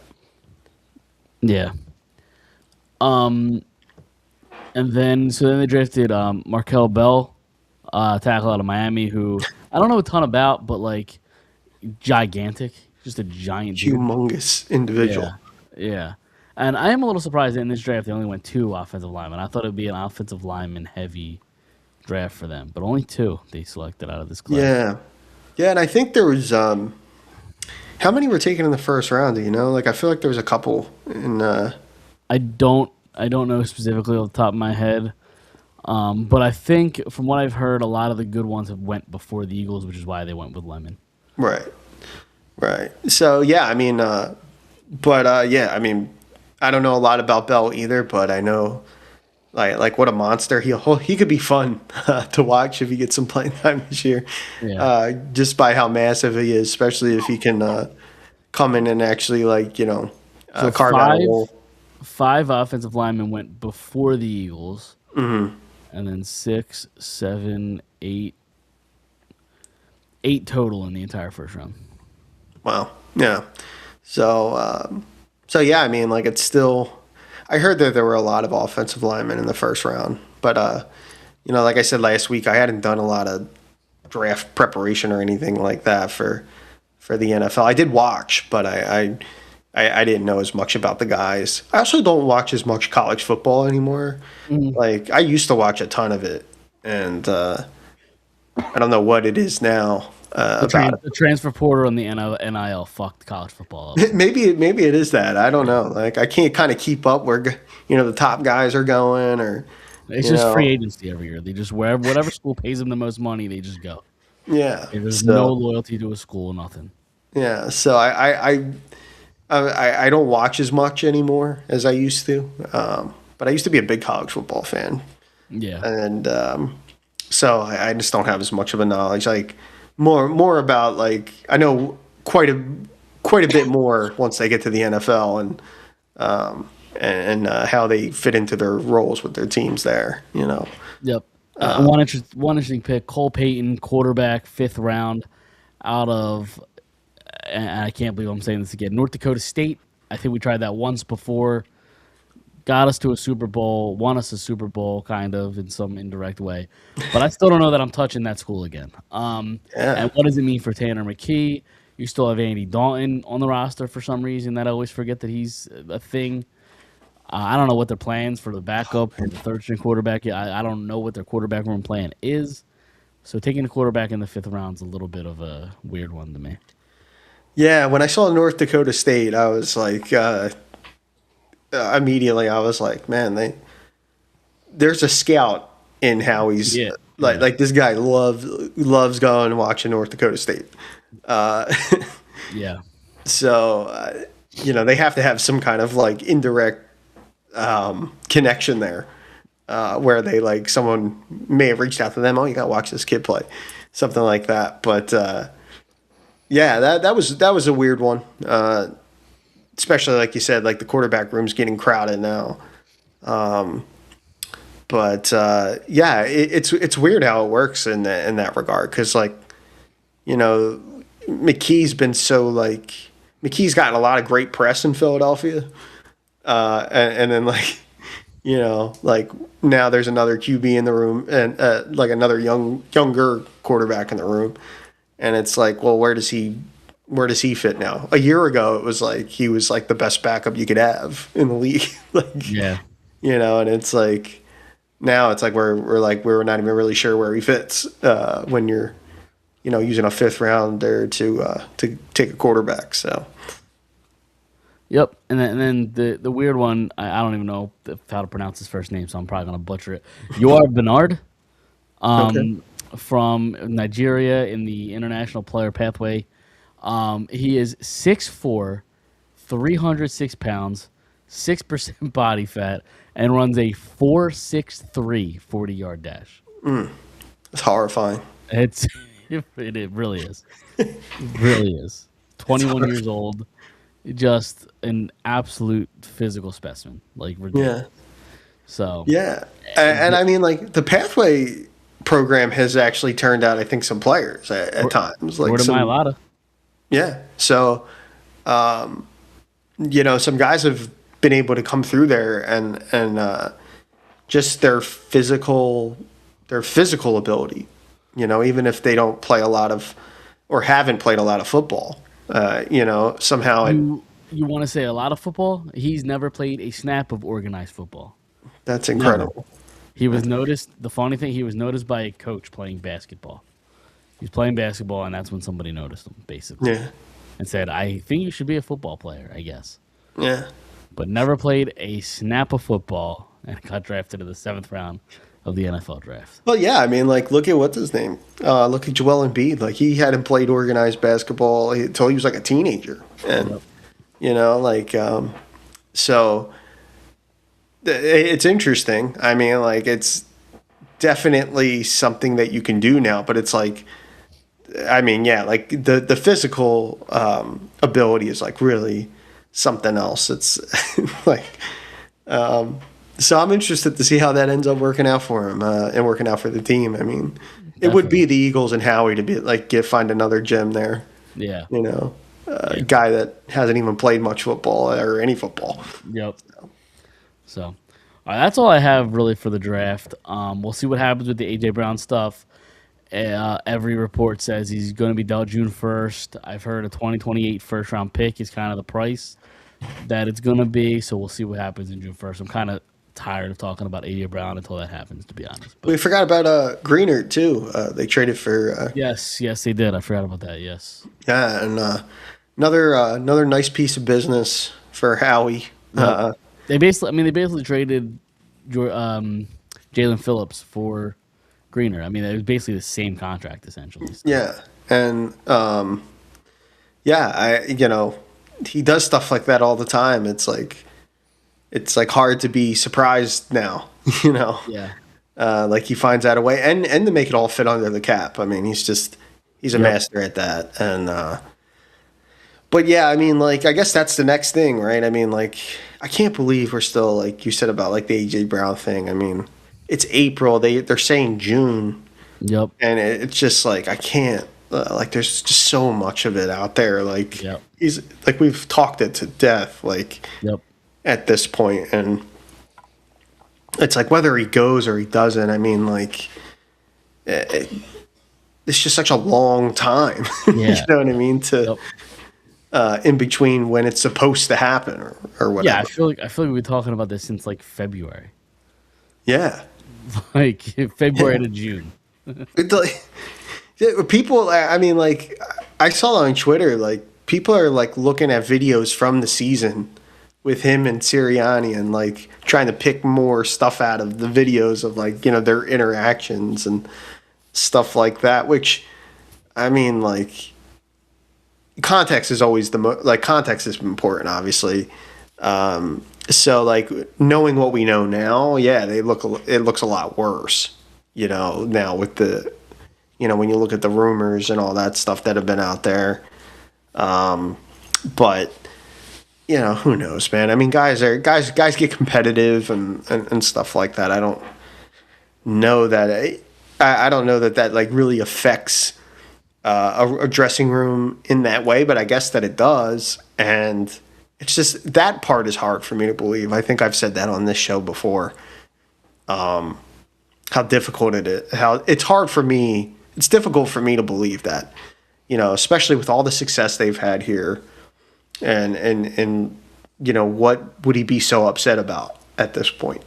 Yeah. And then they drafted Markel Bell, tackle out of Miami, who I don't know a ton about, but like gigantic, just a giant, humongous individual. Yeah. And I am a little surprised that in this draft they only went 2 offensive linemen. I thought it would be an offensive lineman heavy draft for them, but only 2 they selected out of this class. Yeah, and I think there was how many were taken in the first round? Do you know? Like I feel like there was a couple in. I don't know specifically off the top of my head, but I think from what I've heard, a lot of the good ones have went before the Eagles, which is why they went with Lemon. Right. So yeah, I mean, I mean. I don't know a lot about Bell either, but I know, like what a monster he could be fun to watch if he gets some playing time this year. Yeah. Just by how massive he is, especially if he can come in and actually carve out a role. 5 offensive linemen went before the Eagles, and then 6, 7, 8 total in the entire first round. Wow. Yeah. So yeah, I mean, like it's still. I heard that there were a lot of offensive linemen in the first round, but like I said last week, I hadn't done a lot of draft preparation or anything like that for the NFL. I did watch, but I didn't know as much about the guys. I also don't watch as much college football anymore. Like I used to watch a ton of it, and I don't know what it is now about it. The transfer portal and the NIL fucked college football up. Maybe it is that. I don't know. Like I can't kind of keep up where the top guys are going, or It's just free agency every year. They just whatever school pays them the most money, they just go. yeah. There's So no loyalty to a school, nothing. yeah, so I don't watch as much anymore as I used to. But I used to be a big college football fan, Yeah. and so I just don't have as much of a knowledge. Like more about like I know quite a bit more once they get to the NFL and how they fit into their roles with their teams there. Yep. One interesting pick: Cole Payton, quarterback, 5th round, out of. And I can't believe I'm saying this again. North Dakota State. I think we tried that once before. Got us to a Super Bowl, won us a Super Bowl, kind of in some indirect way. But I still don't know that I'm touching that school again. And what does it mean for Tanner McKee? You still have Andy Dalton on the roster for some reason. That I always forget that he's a thing. I don't know what their plans for the backup or the third-string quarterback. I don't know what their quarterback room plan is. So taking a quarterback in the 5th round is a little bit of a weird one to me. Yeah, when I saw North Dakota State, I was like, immediately I was like, man, there's a scout in how he's like this guy loves going and watching North Dakota State. Yeah. So they have to have some kind of like indirect connection there, where they like someone may have reached out to them. Oh, you got to watch this kid play, something like that. But yeah, that was a weird one. Especially like you said, like the quarterback room's getting crowded now. But yeah, it's weird how it works in that regard because McKee's been so like McKee's gotten a lot of great press in Philadelphia, and then like now there's another QB in the room and like another younger quarterback in the room, and it's like, well, where does he fit now? A year ago, it was like he was like the best backup you could have in the league. And it's like now it's like we're not even really sure where he fits when you're using a 5th rounder to take a quarterback. So. Yep, and then the weird one, I don't even know how to pronounce his first name, so I'm probably gonna butcher it. Yoar Bernard, from Nigeria in the international player pathway. He is 6'4", 306 pounds, 6% body fat, and runs a 4.63 40-yard dash. It's horrifying. It really is. It really is. 21 years old. Just an absolute physical specimen. Like, ridiculous. Yeah. So. Yeah. And I mean, like, the pathway program has actually turned out, I think, some players at times. Like Mailata. Yeah. So, some guys have been able to come through there and just their physical ability, even if they don't play a lot of or haven't played a lot of football, somehow. You want to say a lot of football? He's never played a snap of organized football. That's incredible. Never. He was noticed. The funny thing, he was noticed by a coach playing basketball. He was playing basketball, and that's when somebody noticed him, basically. Yeah. And said, I think you should be a football player, I guess. Yeah. But never played a snap of football and got drafted in the 7th round of the NFL draft. Well, yeah, I mean, like, look at what's his name. Look at Joel Embiid. Like, he hadn't played organized basketball until he was like a teenager, and so it's interesting. I mean, like, it's definitely something that you can do now, but it's like, I mean, yeah, like the physical ability is like really something else. It's like. So I'm interested to see how that ends up working out for him and working out for the team. I mean, It would be the Eagles and Howie to be like find another gem there. Yeah. a guy that hasn't even played much football or any football. Yep. So, all right, that's all I have really for the draft. We'll see what happens with the AJ Brown stuff. Every report says he's going to be dealt June 1st. I've heard a 2028 first round pick is kind of the price that it's going to be. So we'll see what happens in June 1st. I'm kind of tired of talking about AJ Brown until that happens, to be honest. But We forgot about Greener too. They traded for yes, they did. I forgot about that. Yes. yeah, and another nice piece of business for Howie. They basically traded Jalen Phillips for Greener. I mean, it was basically the same contract essentially. So. Yeah, and he does stuff like that all the time. It's like hard to be surprised now, Yeah. like he finds out a way and to make it all fit under the cap. I mean, he's a master at that. And but yeah, I mean, like, I guess that's the next thing, right? I mean, like, I can't believe we're still, like you said about like the AJ Brown thing. I mean, it's April. They're saying June. Yep. And it's just like I can't like there's just so much of it out there. Like he's like we've talked it to death. Like at this point, and it's like whether he goes or he doesn't. I mean, like it's just such a long time. Yeah. You know what I mean? To in between when it's supposed to happen or whatever. Yeah, I feel like we've been talking about this since like February. Yeah. Like February to June. People, I mean, like, I saw on Twitter, like, people are, like, looking at videos from the season with him and Sirianni and, like, trying to pick more stuff out of the videos of, like, their interactions and stuff like that, which, I mean, like, context is always context is important, obviously. So, like, knowing what we know now, yeah, it looks a lot worse, now with the, when you look at the rumors and all that stuff that have been out there. But, who knows, man? I mean, guys get competitive and stuff like that. I don't know that I don't know that like really affects a dressing room in that way, but I guess that it does. And it's just that part is hard for me to believe. I think I've said that on this show before. How difficult it is. How it's hard for me. It's difficult for me to believe that, especially with all the success they've had here, and what would he be so upset about at this point?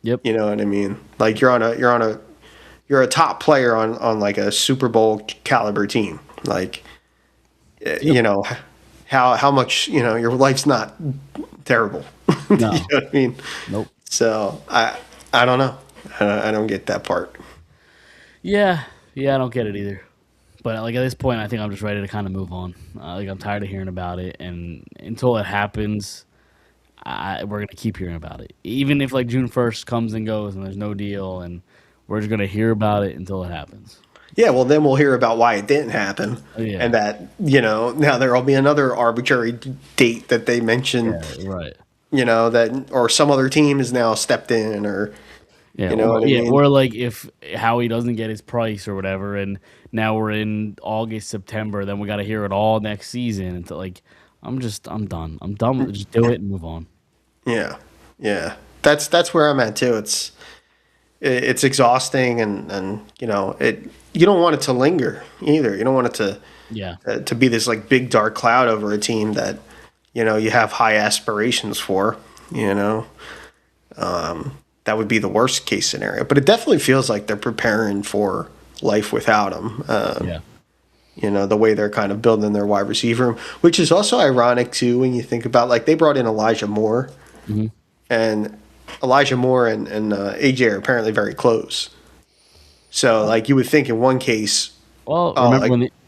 Yep. You know what I mean? Like you're a top player on like a Super Bowl caliber team. Like, how much your life's not terrible. No. You know what I mean? Nope. So I don't know. I don't get that part. Yeah, I don't get it either. But like at this point, I think I'm just ready to kind of move on. Like I'm tired of hearing about it, and until it happens, we're gonna keep hearing about it. Even if like June 1st comes and goes, and there's no deal, and we're just gonna hear about it until it happens. Yeah, well, then we'll hear about why it didn't happen, and that now there'll be another arbitrary date that they mention. Yeah, right. That or some other team has now stepped in, or what I mean? Or like if Howie doesn't get his price or whatever, and now we're in August, September, then we got to hear it all next season. And like, I'm done. I'm done with it. Just do it and move on. Yeah. That's where I'm at too. It's exhausting, and you don't want it to linger either. You don't want it to be this like big dark cloud over a team that you have high aspirations for. That would be the worst case scenario. But it definitely feels like they're preparing for life without him. The way they're kind of building their wide receiver room, which is also ironic too when you think about like they brought in Elijah Moore, and Elijah Moore and AJ are apparently very close. So like you would think in one case, well,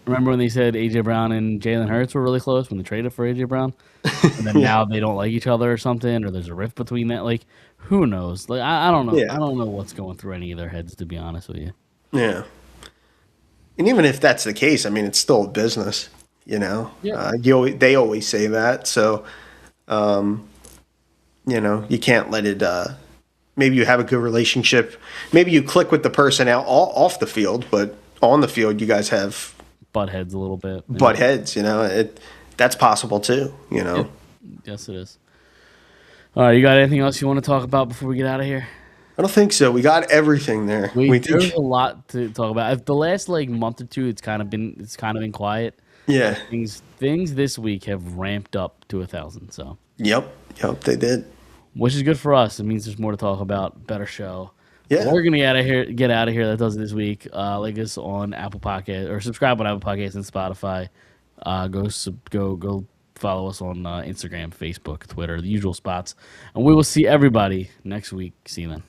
remember when they said AJ Brown and Jalen Hurts were really close when they traded for AJ Brown, and then now they don't like each other or something, or there's a rift between that. Like who knows? Like I don't know. I don't know what's going through any of their heads, to be honest with you. Yeah. And even if that's the case, I mean, it's still a business, Yeah. They always say that. So, you can't let it. Maybe you have a good relationship. Maybe you click with the person off the field, but on the field, you guys have butt heads a little bit. Butt heads, that's possible too. You know. Yeah. Yes, it is. All right, you got anything else you want to talk about before we get out of here? I don't think so. We got everything there. We There's think. a lot to talk about. If the last like month or two, it's kind of been quiet. Yeah. Things this week have ramped up to 1,000. So, Yep. Yep. They did. which is good for us. It means there's more to talk about. Better show. Yeah. We're gonna get out of here. Get out of here. That does it this week. Like us on Apple Podcast or subscribe on Apple Podcasts and Spotify. Go follow us on Instagram, Facebook, Twitter, the usual spots, and we will see everybody next week. See you then.